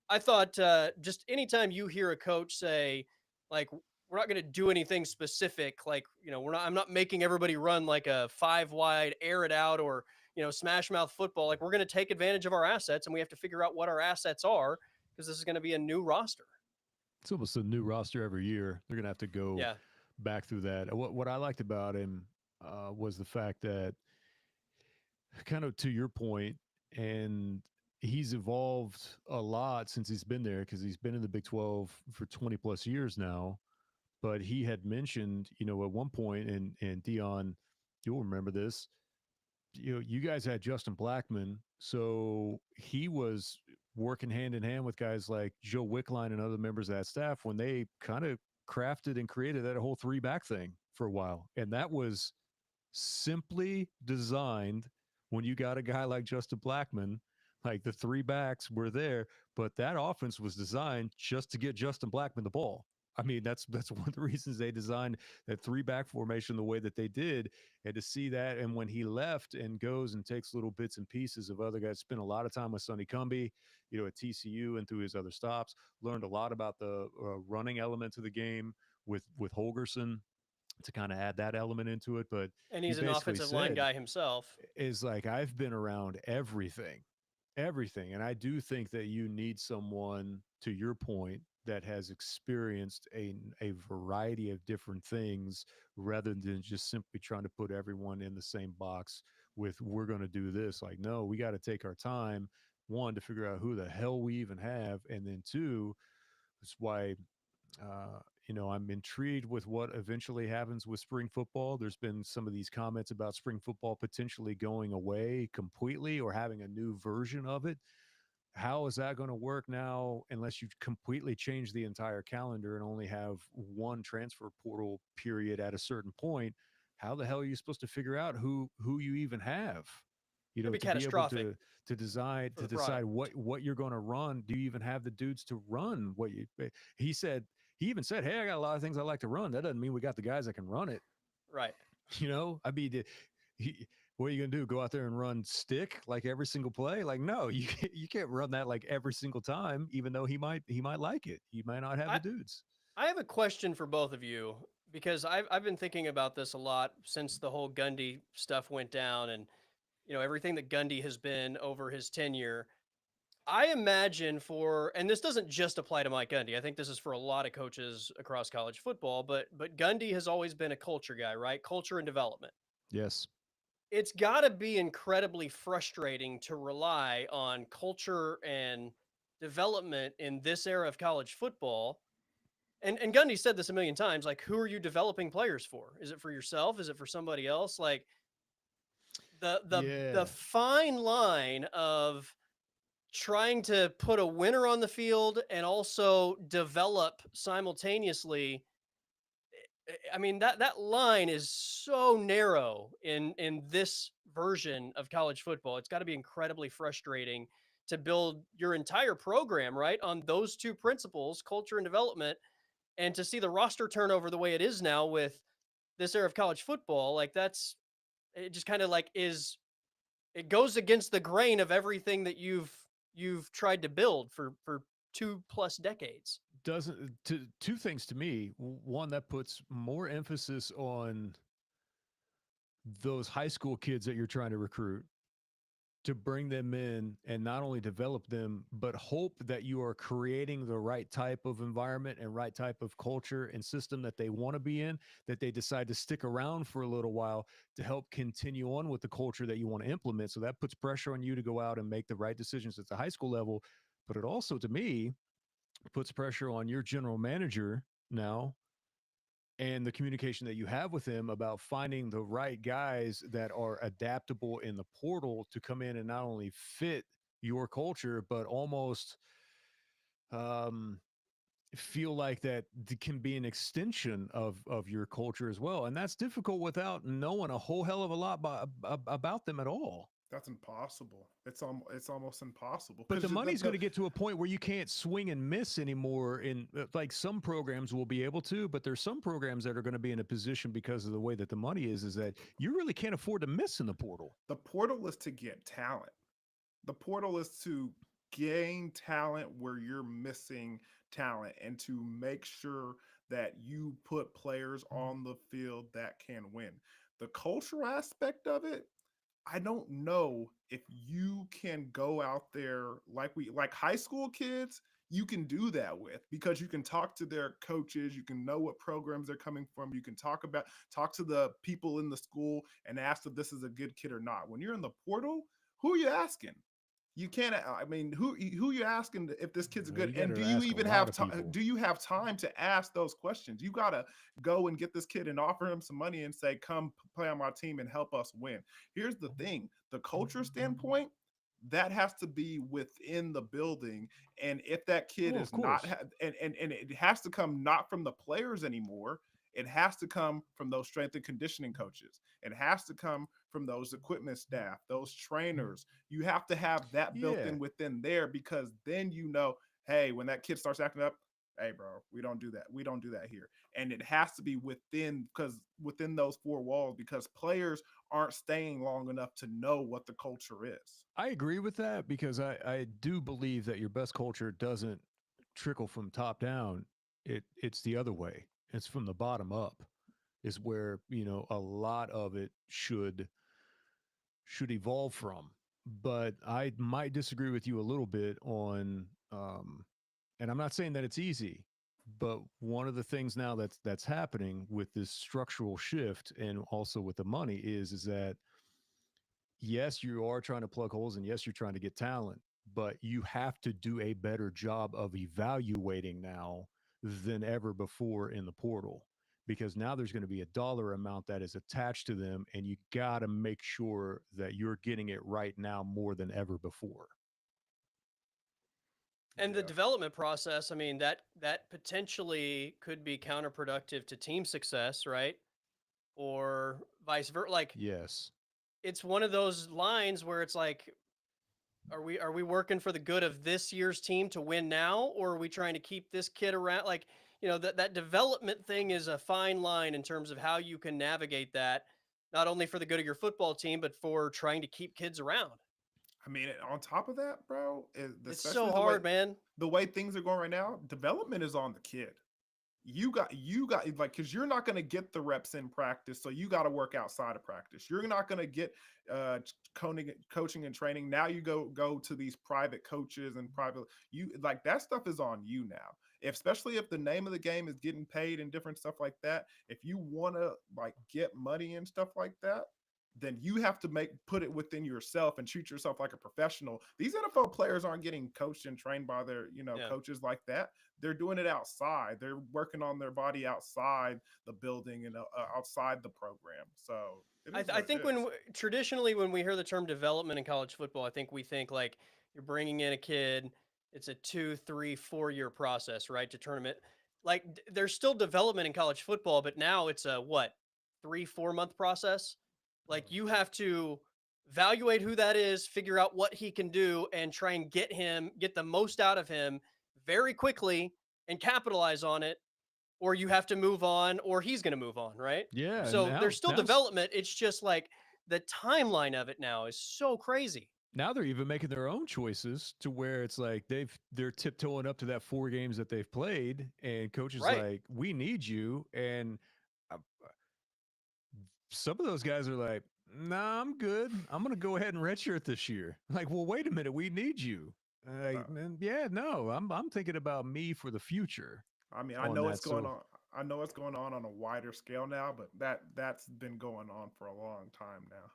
I thought just anytime you hear a coach say, like, we're not going to do anything specific, like, I'm not making everybody run like a 5 wide, air it out, or, smash mouth football. Like, we're going to take advantage of our assets, and we have to figure out what our assets are because this is going to be a new roster. It's almost a new roster every year. They're going to have to go Yeah. back through that. What I liked about him was the fact that, kind of to your point, and he's evolved a lot since he's been there because he's been in the Big 12 for 20 plus years now. But he had mentioned, at one point, and Dion, you'll remember this, you guys had Justin Blackman, so he was working hand in hand with guys like Joe Wickline and other members of that staff when they kind of crafted and created that whole three back thing for a while. And that was simply designed when you got a guy like Justin Blackman, like the three backs were there, but that offense was designed just to get Justin Blackman the ball. I mean, that's one of the reasons they designed that three back formation the way that they did. And to see that, and when he left and goes and takes little bits and pieces of other guys, spent a lot of time with Sonny Cumbie, at TCU and through his other stops, learned a lot about the running element of the game with Holgerson to kind of add that element into it. But And he he's an basically offensive line said, guy himself. is like, I've been around everything. And I do think that you need someone, to your point, that has experienced a variety of different things rather than just simply trying to put everyone in the same box with, we're going to do this. Like, no, we got to take our time, one, to figure out who the hell we even have. And then two, that's why I'm intrigued with what eventually happens with spring football. There's been some of these comments about spring football potentially going away completely or having a new version of it. How is that going to work now unless you completely change the entire calendar and only have one transfer portal period at a certain point? How the hell are you supposed to figure out who you even have? It'd be To be able catastrophic to decide for the product. what you're going to run. Do you even have the dudes to run what you? He said he even said, "Hey, I got a lot of things I like to run. That doesn't mean we got the guys that can run it." Right. I mean, what are you gonna do? Go out there and run stick like every single play? Like, no, you can't run that like every single time. Even though he might like it, he might not have I, the dudes. I have a question for both of you because I've been thinking about this a lot since the whole Gundy stuff went down, and everything that Gundy has been over his tenure. I imagine and this doesn't just apply to Mike Gundy. I think this is for a lot of coaches across college football, but Gundy has always been a culture guy, right? Culture and development. Yes. It's got to be incredibly frustrating to rely on culture and development in this era of college football. And Gundy said this a million times, like, who are you developing players for? Is it for yourself? Is it for somebody else? Like, the Yeah. fine line of trying to put a winner on the field and also develop simultaneously. I mean, that line is so narrow in this version of college football. It's got to be incredibly frustrating to build your entire program right on those two principles, culture and development, and to see the roster turnover the way it is now with this era of college football. Like, that's it just kind of like it goes against the grain of everything that you've tried to build for 2+ decades. Doesn't two things to me. One, that puts more emphasis on those high school kids that you're trying to recruit, to bring them in and not only develop them, but hope that you are creating the right type of environment and right type of culture and system that they want to be in, that they decide to stick around for a little while to help continue on with the culture that you want to implement. So that puts pressure on you to go out and make the right decisions at the high school level. But it also, to me, puts pressure on your general manager now and the communication that you have with him about finding the right guys that are adaptable in the portal to come in and not only fit your culture, but almost um, feel like that can be an extension of your culture as well. And that's difficult without knowing a whole hell of a lot about them at all. That's impossible. It's almost impossible But because the money's going to get to a point where you can't swing and miss anymore. In like some programs will be able to, but there's some programs that are going to be in a position because of the way that the money is that you really can't afford to miss in the portal. the portal is to get talent. The portal is to gain talent where you're missing talent and to make sure that you put players on the field that can win. The cultural aspect of it, I don't know if you can go out there like high school kids, you can do that with because you can talk to their coaches, you can know what programs they're coming from, you can talk to the people in the school and ask if this is a good kid or not. When you're in the portal, who are you asking? You can't. I mean, who you asking if this kid's Well, good? you got And do to you ask a even lot have of time? people. Do you have time to ask those questions? You gotta go and get this kid and offer him some money and say, "Come play on my team and help us win." Here's the thing: the culture standpoint, that has to be within the building. And if that kid Oh, of is not, course. and it has to come not from the players anymore. It has to come from those strength and conditioning coaches. It has to come from those equipment staff, those trainers. You have to have that built Yeah. in within there because then you know, hey, when that kid starts acting up, hey, bro, we don't do that. We don't do that here. And it has to be within because within those four walls because players aren't staying long enough to know what the culture is. I agree with that because I do believe that your best culture doesn't trickle from top down. It's the other way. It's from the bottom up is where, a lot of it should evolve from. But I might disagree with you a little bit on and I'm not saying that it's easy, but one of the things now that's happening with this structural shift and also with the money is that yes, you are trying to plug holes and yes, you're trying to get talent, but you have to do a better job of evaluating now than ever before in the portal because now there's going to be a dollar amount that is attached to them and you got to make sure that you're getting it right now more than ever before. And the Yeah. development process, I mean, that potentially could be counterproductive to team success, right? Or vice versa. Like Yes. it's one of those lines where it's like, are we working for the good of this year's team to win now, or are we trying to keep this kid around? Like, that development thing is a fine line in terms of how you can navigate that, not only for the good of your football team, but for trying to keep kids around. I mean, on top of that, bro, It's so especially the way hard, man. things are going right now, development is on the kid. You got like because you're not going to get the reps in practice, so you got to work outside of practice. You're not going to get coaching and training. Now you go to these private coaches and private you like that stuff is on you now. Especially if the name of the game is getting paid and different stuff like that. If you want to like get money and stuff like that, then you have to put it within yourself and treat yourself like a professional. These NFL players aren't getting coached and trained by their, Yeah. coaches like that. They're doing it outside. They're working on their body outside the building and outside the program. So it is I what it think is. traditionally when we hear the term development in college football, I think we think like you're bringing in a kid. It's a 2, 3, 4 year process, right? To tournament, like there's still development in college football, but now it's a what 3, 4 month process. Like you have to evaluate who that is, figure out what he can do, and try and get the most out of him very quickly and capitalize on it or you have to move on or he's going to move on, right? Yeah. So Now, there's still now, development. It's just like the timeline of it now is so crazy. now they're even making their own choices to where it's like they're tiptoeing up to that 4 games that they've played, and coach is Right. like, "We need you," and uh, some of those guys are like, "Nah, I'm good. I'm going to go ahead and redshirt this year." Like, well, wait a minute, we need you. Uh, Like, man, yeah, no, I'm thinking about me for the future I mean, I on know that. it's going So on. I know it's going on a wider scale now, but that's been going on for a long time now.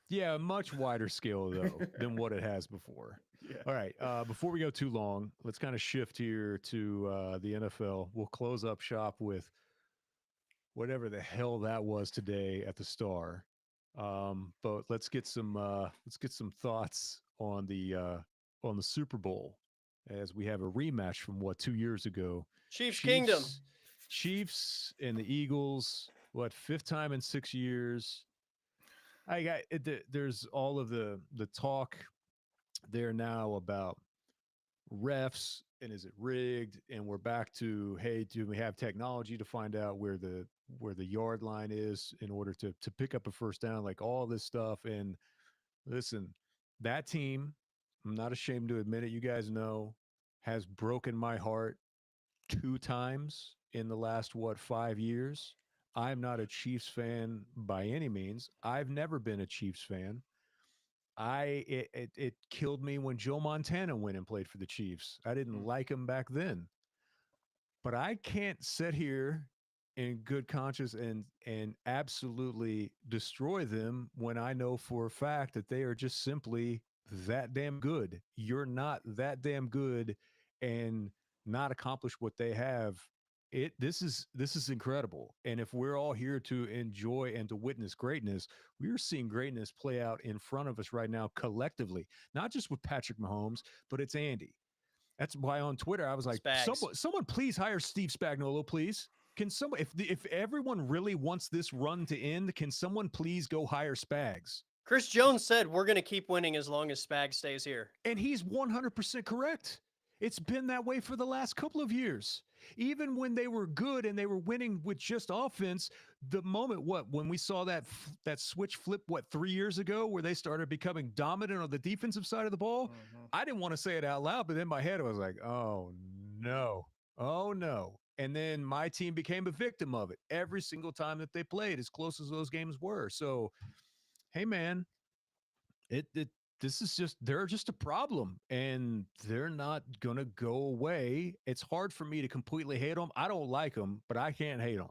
yeah, a much wider scale though than what it has before. Yeah. All right, before we go too long, let's kind of shift here to the NFL. We'll close up shop with whatever the hell that was today at the Star. But let's get some thoughts on the Super Bowl as we have a rematch from what 2 years ago. Chiefs Kingdom. Chiefs, Chiefs, and the Eagles. What fifth time in 6 years? I got there's all of the talk there now about refs and is it rigged, and we're back to, hey, do we have technology to find out where the yard line is in order to pick up a first down, like all this stuff. And listen, that team, I'm not ashamed to admit it, you guys know, has broken my heart two times in the last, what, 5 years. I'm not a Chiefs fan by any means. I've never been a Chiefs fan. It killed me when Joe Montana went and played for the Chiefs. I didn't Mm. like him back then. But I can't sit here in good conscience and absolutely destroy them when I know for a fact that they are just simply that damn good. You're not that damn good and not accomplish what they have. This is incredible. And if we're all here to enjoy and to witness greatness, we're seeing greatness play out in front of us right now collectively, not just with Patrick Mahomes, but it's Andy. That's why on Twitter I was like, Spags. someone please hire Steve Spagnuolo, please. Can someone, if everyone really wants this run to end, can someone please go hire Spags? Chris Jones said we're going to keep winning as long as Spags stays here. And he's 100% correct. It's been that way for the last couple of years. Even when they were good and they were winning with just offense, the moment when we saw that switch flip 3 years ago where they started becoming dominant on the defensive side of the ball, I didn't want to say it out loud, but in my head I was like, "Oh no. Oh no." And then my team became a victim of it every single time that they played, as close as those games were. So, hey man, it this is just, they're just a problem and they're not gonna go away. It's hard for me to completely hate them. I don't like them, but I can't hate on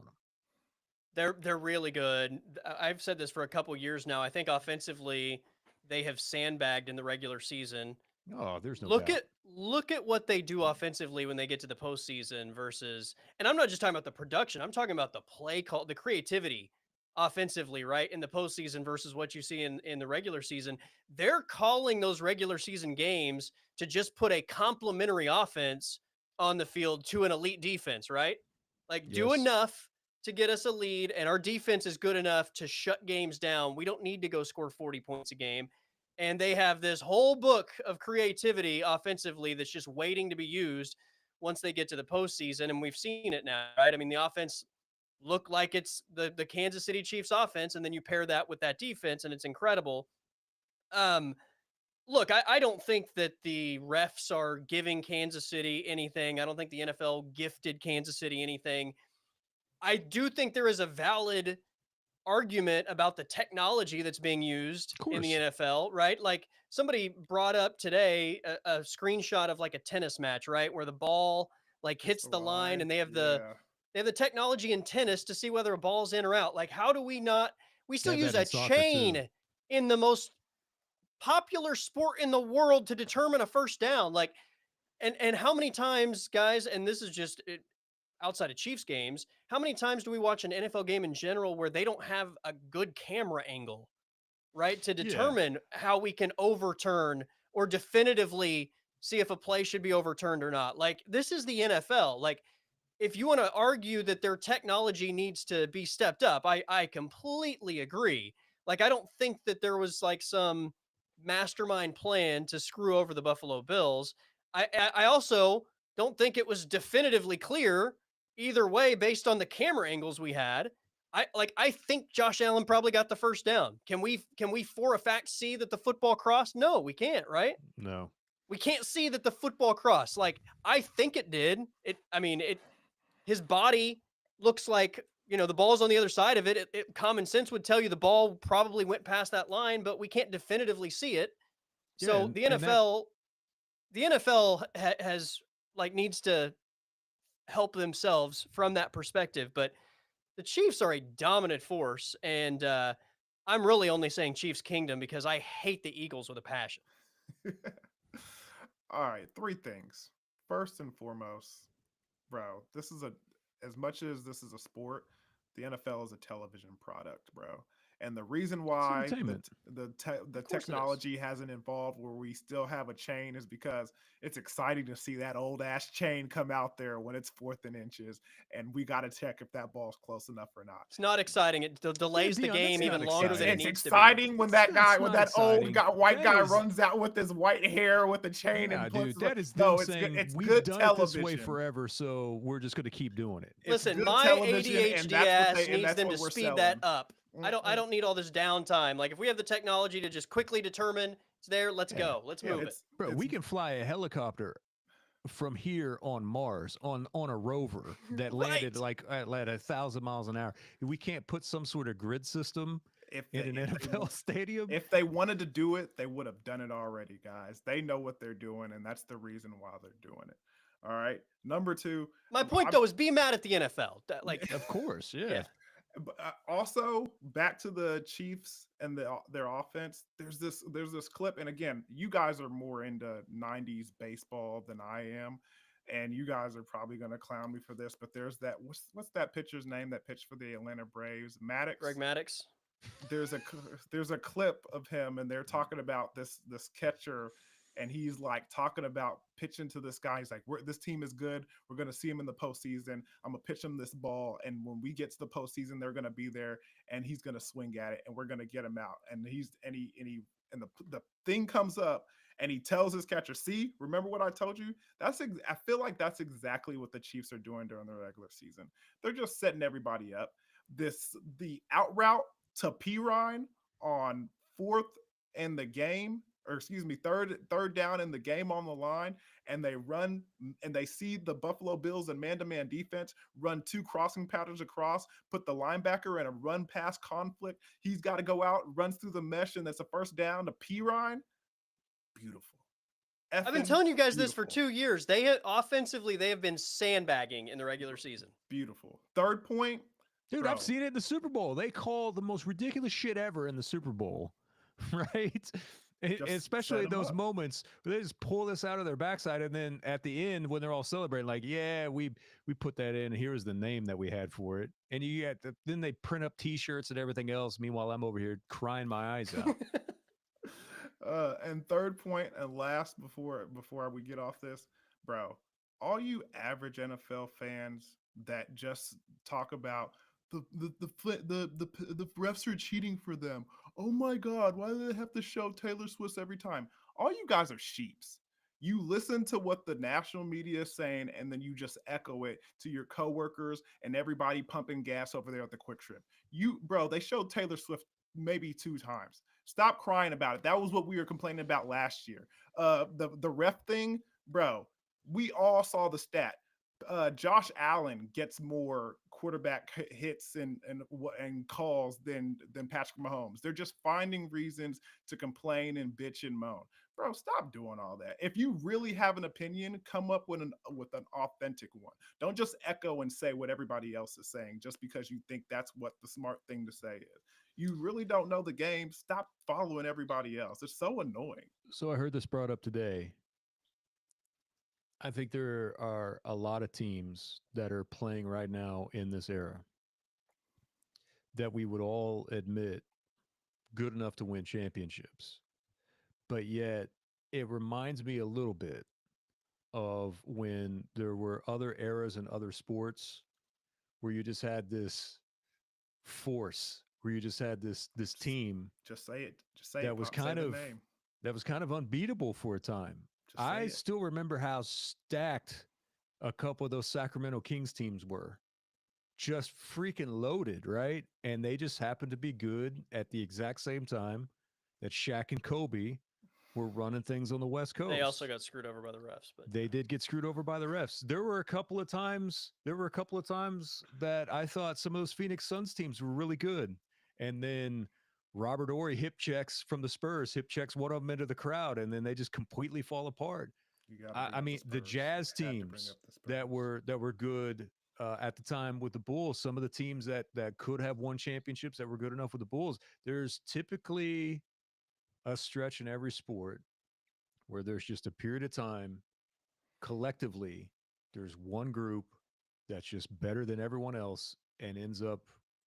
them. They're really good. I've said this for a couple years now. I think offensively they have sandbagged in the regular season. Oh, there's no Look doubt. at look at what they do offensively when they get to the postseason versus, and I'm not just talking about the production. I'm talking about the play call, the creativity offensively, right? In the postseason versus what you see in the regular season. They're calling those regular season games to just put a complementary offense on the field to an elite defense, right? Like do Yes. enough to get us a lead, and our defense is good enough to shut games down. We don't need to go score 40 points a game, and they have this whole book of creativity offensively that's just waiting to be used once they get to the postseason. And we've seen it now, right? I mean, the offense looked like it's the Kansas City Chiefs offense, and then you pair that with that defense, and it's incredible. Um, Look, I don't think that the refs are giving Kansas City anything. I don't think the NFL gifted Kansas City anything. I do think there is a valid argument about the technology that's being used Of in the course. NFL, right? Like somebody brought up today a screenshot of like a tennis match, right, where the ball like Hits hits the the line, line. and Yeah. they have the technology in tennis to see whether a ball's in or out. Like, how do we not? We They still have use that in a soccer too. chain in the most popular sport in the world to determine a first down. Like, and how many times, guys? And this is just outside of Chiefs games, how many times do we watch an NFL game in general where they don't have a good camera angle, right, to Yeah. determine how we can overturn or definitively see if a play should be overturned or not? Like, this is the NFL. Like, if you want to argue that their technology needs to be stepped up, I completely agree. Like, I don't think that there was like some mastermind plan to screw over the Buffalo Bills. I also don't think it was definitively clear either way based on the camera angles we had. I think Josh Allen probably got the first down. Can we for a fact see that the football crossed? No, we can't, right? No. We can't see that the football crossed. Like, I think it did. I mean, his body looks like, the ball's on the other side of it. Common sense would tell you the ball probably went past that line, but we can't definitively see it. Yeah, So and that the NFL has like needs to help themselves from that perspective. But the Chiefs are a dominant force, and I'm really only saying Chiefs Kingdom because I hate the Eagles with a passion. All right, three things. First and foremost, bro, this is a as much as this is a sport, the NFL is a television product, bro. And the reason It's why entertainment. the Of course it is. technology hasn't evolved where we still have a chain is because it's exciting to see that old ass chain come out there when it's 4th and inches, and we got to check if that ball's close enough or not. It's not exciting. It Yeah, delays the Dion, that's game not even longer It's than it exciting. it's needs to be. exciting when that guy, That's when not that old exciting. guy, white That guy is runs out with his white hair with the chain Nah, and puts dude, that is them no, it's good. saying It's we've good done it this way television. forever, so we're just going to keep doing it. It's Listen, good my television, and ADHD that's what ass they and needs that's them to what we're speed that selling. up. I Mm-mm. don't need all this downtime. Like if we have the technology to just quickly determine it's there, let's Yeah, go. Let's yeah, move it. bro, It's we can fly a helicopter from here on Mars on a rover that landed Right. like at 1,000 miles an hour. We can't put some sort of grid system if in they an if they NFL want stadium. if they wanted to do it, they would have done it already, guys. They know what they're doing, and that's the reason why they're doing it. All right. Number two, My point though is be mad at the NFL. Like, Of course, yeah. yeah. But also back to the Chiefs and their offense. There's this clip, and again, you guys are more into '90s baseball than I am, and you guys are probably going to clown me for this. But there's that what's that pitcher's name that pitched for the Atlanta Braves? Greg Maddox. Maddox. there's a there's a clip of him, and they're talking about this catcher, and he's like talking about pitching to this guy. He's like, this team is good. We're gonna see him in the postseason. I'm gonna pitch him this ball, and when we get to the postseason, they're gonna be there, and he's gonna swing at it, and we're gonna get him out. And the thing comes up, and he tells his catcher, "See, remember what I told you?" I feel like that's exactly what the Chiefs are doing during the regular season. They're just setting everybody up. The out route to Pirine on 4th in the game, or excuse me, third down in the game on the line, and they run and they see the Buffalo Bills and man-to-man defense run two crossing patterns across, put the linebacker in a run pass conflict. He's got to go out, runs through the mesh, and that's a first down to Pirine. Beautiful. I've been Effing telling you guys this for beautiful. 2 years. Offensively, they have been sandbagging in the regular season. Beautiful. Third point, Dude, I've bro. seen it in the Super Bowl. They call the most ridiculous shit ever in the Super Bowl, right? Just set Especially him those up. moments where they just pull this out of their backside, and then at the end when they're all celebrating, like, yeah, we put that in. Here's the name that we had for it, and then they print up T-shirts and everything else. Meanwhile, I'm over here crying my eyes out. And third point and last before we get off this, bro, all you average NFL fans that just talk about the refs are cheating for them. Oh my God, why do they have to show Taylor Swift every time? All you guys are sheeps. You listen to what the national media is saying, and then you just echo it to your coworkers and everybody pumping gas over there at the Quick Trip. Bro, they showed Taylor Swift maybe 2 times. Stop crying about it. That was what we were complaining about last year. The ref thing, bro. We all saw the stat. Josh Allen gets more quarterback hits and calls than Patrick Mahomes. They're just finding reasons to complain and bitch and moan. Bro, stop doing all that. If you really have an opinion, come up with an authentic one. Don't just echo and say what everybody else is saying just because you think that's what the smart thing to say is. You really don't know the game. Stop following everybody else. It's so annoying. So I heard this brought up today. I think there are a lot of teams that are playing right now in this era that we would all admit good enough to win championships. But yet, it reminds me a little bit of when there were other eras in other sports where you just had this force, where you just had this Just, team just say it. Just say that it. was Say kind the of name. unbeatable for a time. Just say I it. still remember how stacked a couple of those Sacramento Kings teams were. Just freaking loaded, right? And they just happened to be good at the exact same time that Shaq and Kobe were running things on the West They also Coast. got screwed over by the refs, but They did get screwed over by the refs. There were a couple of times. There were a couple of times that I thought some of those Phoenix Suns teams were really good, and then Robert Ory hip checks from the Spurs, hip checks one of them into the crowd, and then they just completely fall apart. You got to I, bring I up the mean, the Spurs. Jazz You had to bring teams up the that Spurs. were good at the time with the Bulls, some of the teams that could have won championships that were good enough with the Bulls. There's typically a stretch in every sport where there's just a period of time collectively there's one group that's just better than everyone else and ends up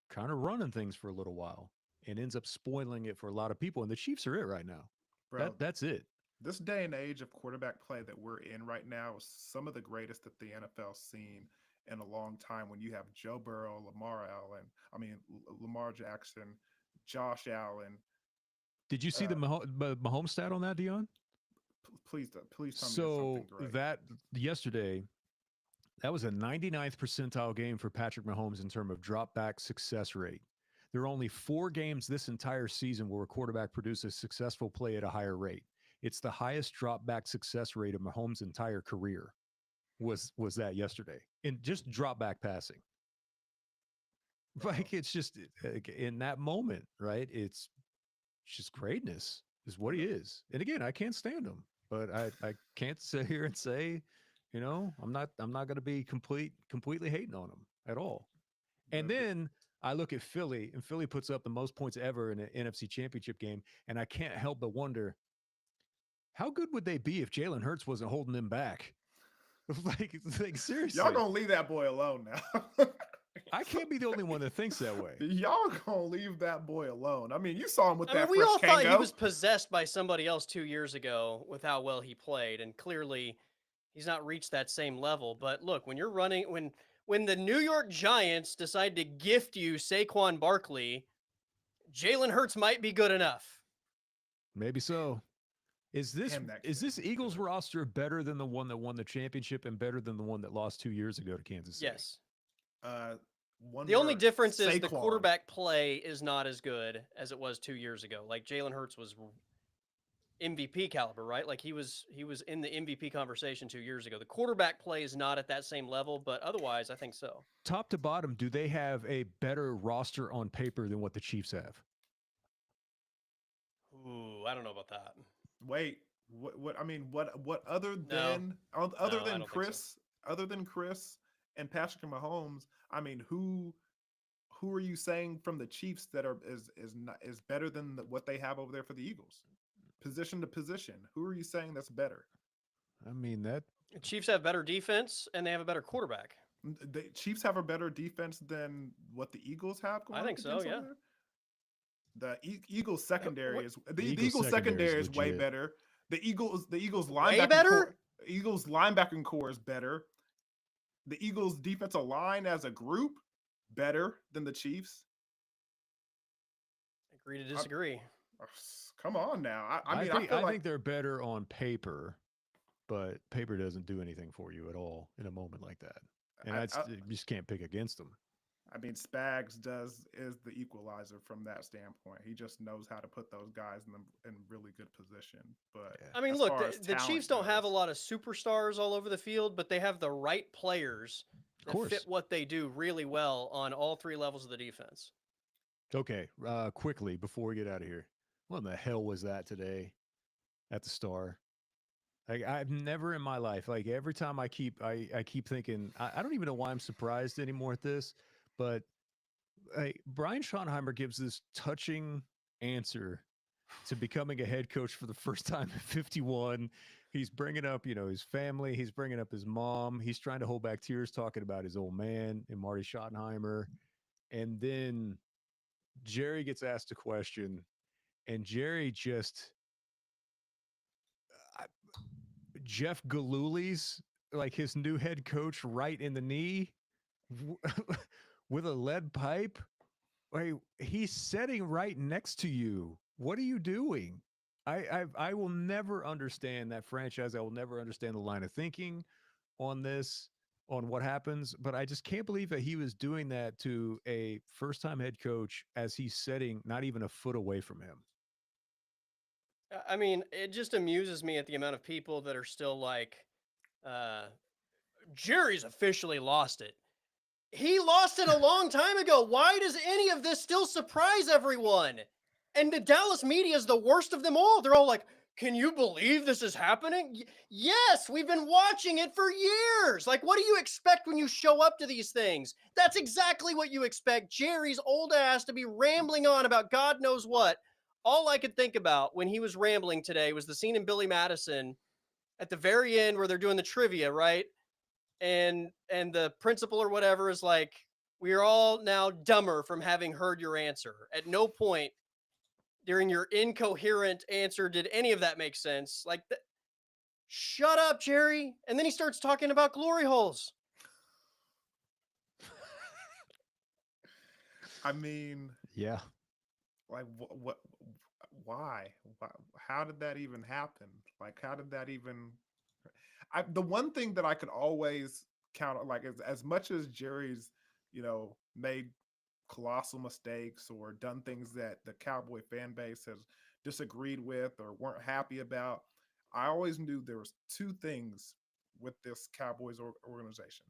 kind of running things for a little while. and ends up spoiling it for a lot of people. And the Chiefs are it right now. Bro, That's it. this day and age of quarterback play that we're in right now is some of the greatest that the NFL's seen in a long time. When you have Joe Burrow, Lamar Jackson, Josh Allen. Did you see the Uh, Mahomes stat on that, Dion? please tell me it's something So great. that yesterday, that was a 99th percentile game for Patrick Mahomes in terms of drop back success rate. There are only 4 games this entire season where a quarterback produced a successful play at a higher rate. It's the highest drop back success rate of Mahomes' entire career. Was that yesterday in just drop back passing? Wow. Like it's just in that moment, right? It's just greatness is what he is. And again, I can't stand him, but I can't sit here and say, I'm not going to be completely hating on him at all. And The- the- then I look at Philly, and Philly puts up the most points ever in an NFC Championship game, and I can't help but wonder how good would they be if Jalen Hurts wasn't holding them back? like seriously, Y'all gonna leave that boy alone now. I can't be the only one that thinks that way. Y'all gonna leave that boy alone. I mean, you saw him with I mean, that we fresh all thought he Kango. was possessed by somebody else 2 years ago with how well he played, and clearly he's not reached that same level. But look, when you're running, when the New York Giants decide to gift you Saquon Barkley, Jalen Hurts might be good enough. Maybe so. Is this Damn, that is kid this is Eagles good. roster better than the one that won the championship and better than the one that lost 2 years ago to Kansas City? Yes. One The only word, difference is the Saquon. quarterback play is not as good as it was 2 years ago. Like Jalen Hurts was MVP caliber, right? Like he was in the MVP conversation 2 years ago. The quarterback play is not at that same level, but otherwise I think so. Top to bottom, do they have a better roster on paper than what the Chiefs have? Ooh, I don't know about that. Wait, what? I mean, what other No. than No, I don't think so. Other than Chris and Patrick and Mahomes? I mean, who are you saying from the Chiefs that is better than what they have over there for the Eagles? Position to position, who are you saying that's better? I mean that The Chiefs have better defense and they have a better quarterback. The Chiefs have a better defense than what the Eagles have going I up think so, against yeah. over there? The Eagles secondary what- is The the Eagles Eagles secondary is secondary is way legit. better. The Eagles Way linebacking better? core, Eagles linebacking core is better. The Eagles defensive line as a group better than the Chiefs. Agree to disagree. Come on now. I mean, think, feel I like think they're better on paper, but paper doesn't do anything for you at all in a moment like that. And you just can't pick against them. I mean, Spags is the equalizer from that standpoint. He just knows how to put those guys in really good position. But Yeah. I mean, as look, far as the talent Chiefs don't have a goes, lot of superstars all over the field, but they have the right players that course. fit what they do really well on all 3 levels of the defense. Okay, quickly before we get out of here, what in the hell was that today at the Star? Like I've never in my life, like every time I keep thinking, I don't even know why I'm surprised anymore at this, but Brian Schottenheimer gives this touching answer to becoming a head coach for the first time at 51. He's bringing up, his family. He's bringing up his mom. He's trying to hold back tears, talking about his old man and Marty Schottenheimer. And then Jerry gets asked a question, and Jerry just Jeff Galuli's like his new head coach right in the knee with a lead pipe. Like, he's sitting right next to you. What are you doing? I will never understand that franchise. I will never understand the line of thinking on this, on what happens. But I just can't believe that he was doing that to a first-time head coach as he's sitting not even a foot away from him. I mean, it just amuses me at the amount of people that are still like, Jerry's officially lost it. He lost it a long time ago. Why does any of this still surprise everyone? And the Dallas media is the worst of them all. They're all like, can you believe this is happening? Yes, we've been watching it for years. Like, what do you expect when you show up to these things? That's exactly what you expect. Jerry's old ass to be rambling on about God knows what. All I could think about when he was rambling today was the scene in Billy Madison at the very end where they're doing the trivia, right? And the principal or whatever is like, we are all now dumber from having heard your answer. At no point during your incoherent answer, did any of that make sense? Like, shut up, Jerry. And then he starts talking about glory holes. I mean, Yeah. like what why? How did that even happen? Like how did that even the one thing that I could always count on, like as much as Jerry's, made colossal mistakes or done things that the Cowboy fan base has disagreed with or weren't happy about, I always knew there was two things with this Cowboys organization.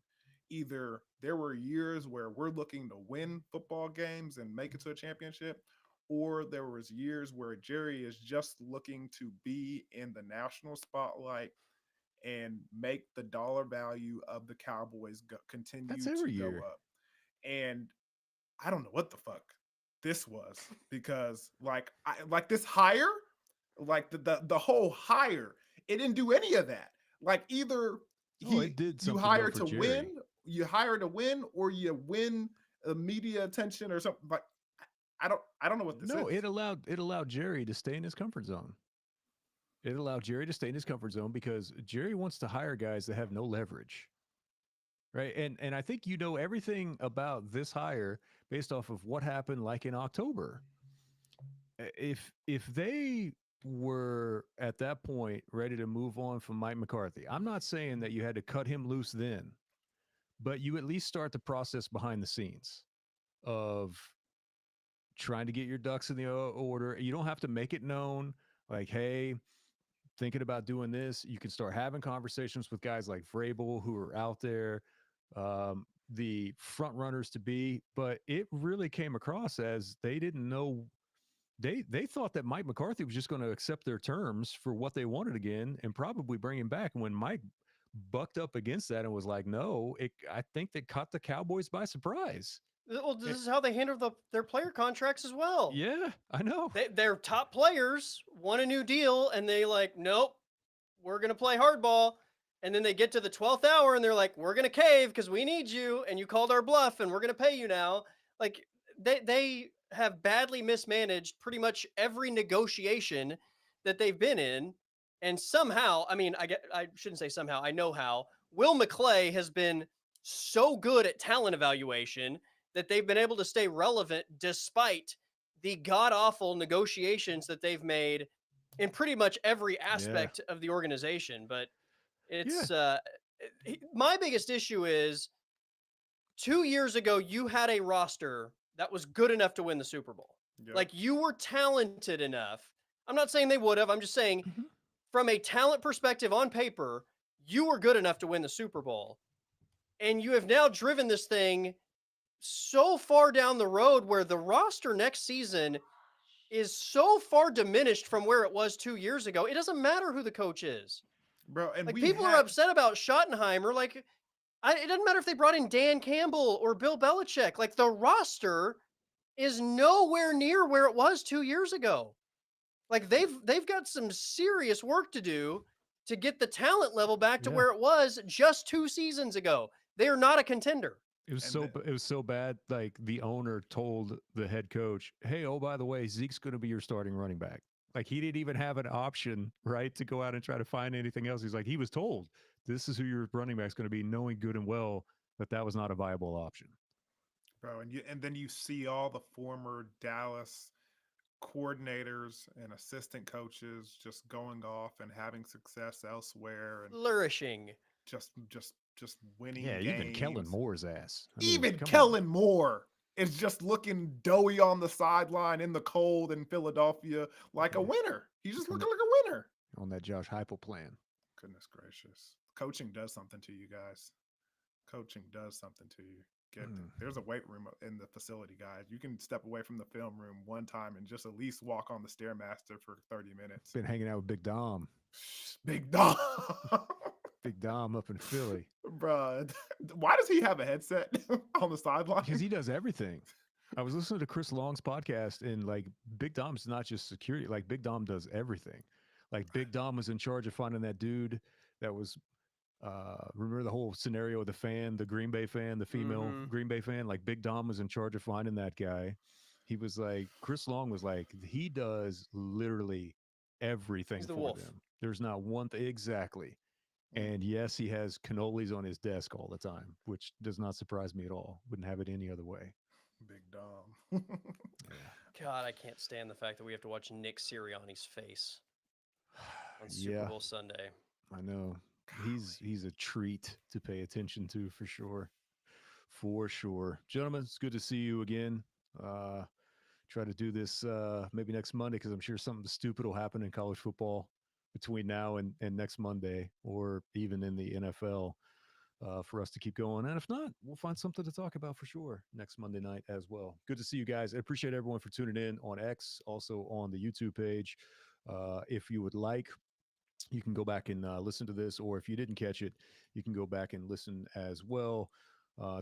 Either there were years where we're looking to win football games and make it to a championship, or there was years where Jerry is just looking to be in the national spotlight and make the dollar value of the Cowboys That's continue to every go year. up. And I don't know what the fuck this was, because like this hire, like the whole hire, it didn't do any of that. Like either Oh, it did you something though hire for to win, Jerry. or you win media attention or something. Like I don't know what this No, is. it allowed Jerry to stay in his comfort zone. It allowed Jerry to stay in his comfort zone because Jerry wants to hire guys that have no leverage. Right. And I think you know everything about this hire based off of what happened like in October. If they were at that point ready to move on from Mike McCarthy, I'm not saying that you had to cut him loose then, but you at least start the process behind the scenes of trying to get your ducks in the order. You don't have to make it known like, hey, thinking about doing this. You can start having conversations with guys like Vrabel who are out there, the front runners to be. But it really came across as they didn't know. They thought that Mike McCarthy was just going to accept their terms for what they wanted again and probably bring him back. And when Mike bucked up against that and was like, "No," I think they caught the Cowboys by surprise. Well, Eh, this is how they handle their player contracts as well. yeah, I know. Their top players want a new deal, and they like, nope, we're gonna play hardball. And then they get to the 12th hour, and they're like, we're gonna cave because we need you, and you called our bluff, and we're gonna pay you now. Like they have badly mismanaged pretty much every negotiation that they've been in, and somehow, I mean, I shouldn't say somehow, I know how. Will McClay has been so good at talent evaluation that they've been able to stay relevant despite the god awful negotiations that they've made in pretty much every Yeah, aspect of the organization. But yeah, it's my biggest issue is 2 years ago, you had a roster that was good enough to win the Super Bowl. Yep. Like you were talented enough. I'm not saying they would have. I'm just saying mhm. from a talent perspective on paper, you were good enough to win the Super Bowl. And you have now driven this thing so far down the road where the roster next season is so far diminished from where it was 2 years ago. It doesn't matter who the coach is. Bro, and Like we people are had upset about Schottenheimer. Like it doesn't matter if they brought in Dan Campbell or Bill Belichick. Like the roster is nowhere near where it was 2 years ago. Like they've got some serious work to do to get the talent level back to Yeah. where it was just 2 seasons ago. They are not a contender. and the, It was so bad. Like the owner told the head coach, "Hey, oh by the way, Zeke's going to be your starting running back." Like he didn't even have an option, right, to go out and try to find anything else. He's like, he was told this is who your running back's going to be, knowing good and well that that was not a viable option. bro, and then you see all the former Dallas coordinators and assistant coaches just going off and having success elsewhere and Flourishing. just winning Yeah, even Kellen games. Moore's ass. I mean, Even come on. Kellen Moore is just looking doughy on the sideline in the cold in Philadelphia like a Yeah. winner. He's just Come looking like a winner. on that Josh Heupel plan. Goodness gracious. Coaching does something to you guys. Coaching does something to you. There's a weight room in the facility, guys. You can step away from the film room one time and just at least walk on the Stairmaster for 30 minutes. Been hanging out with Big Dom. Big dog. Big Dom up in Philly. Bruh. Why does he have a headset on the sideline? Because he does everything. I was listening to Chris Long's podcast, and like Big Dom's not just security, like Big Dom does everything. Like Big Dom was in charge of finding that dude that was remember the whole scenario with the fan, the Green Bay fan, the female Mhm. Green Bay fan. Like Big Dom was in charge of finding that guy. He was like, Chris Long was like, he does literally everything He's the for wolf. them. There's not one thing. Exactly. And yes, he has cannolis on his desk all the time, which does not surprise me at all. Wouldn't have it any other way. Big Dom. Yeah. God, I can't stand the fact that we have to watch Nick Sirianni's face on Super Yeah, Bowl Sunday. I know. He's a treat to pay attention to for sure. For sure. Gentlemen, it's good to see you again. Try to do this maybe next Monday because I'm sure something stupid will happen in college football between now and next Monday, or even in the NFL, for us to keep going. And if not, we'll find something to talk about for sure next Monday night as well. Good to see you guys. I appreciate everyone for tuning in on X, also on the YouTube page. If you would like, you can go back and listen to this, or if you didn't catch it, you can go back and listen as well.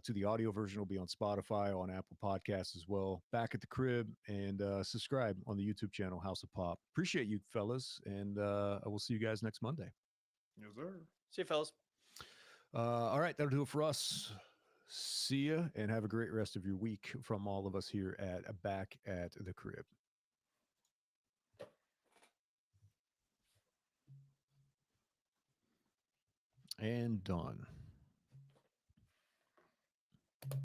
To the audio version will be on Spotify, on Apple Podcasts as well. Back at the crib, and subscribe on the YouTube channel, House of Pop. Appreciate you, fellas, and I will see you guys next Monday. Yes, sir. See you, fellas. All right, that'll do it for us. See ya, and have a great rest of your week from all of us here at Back at the Crib. And done.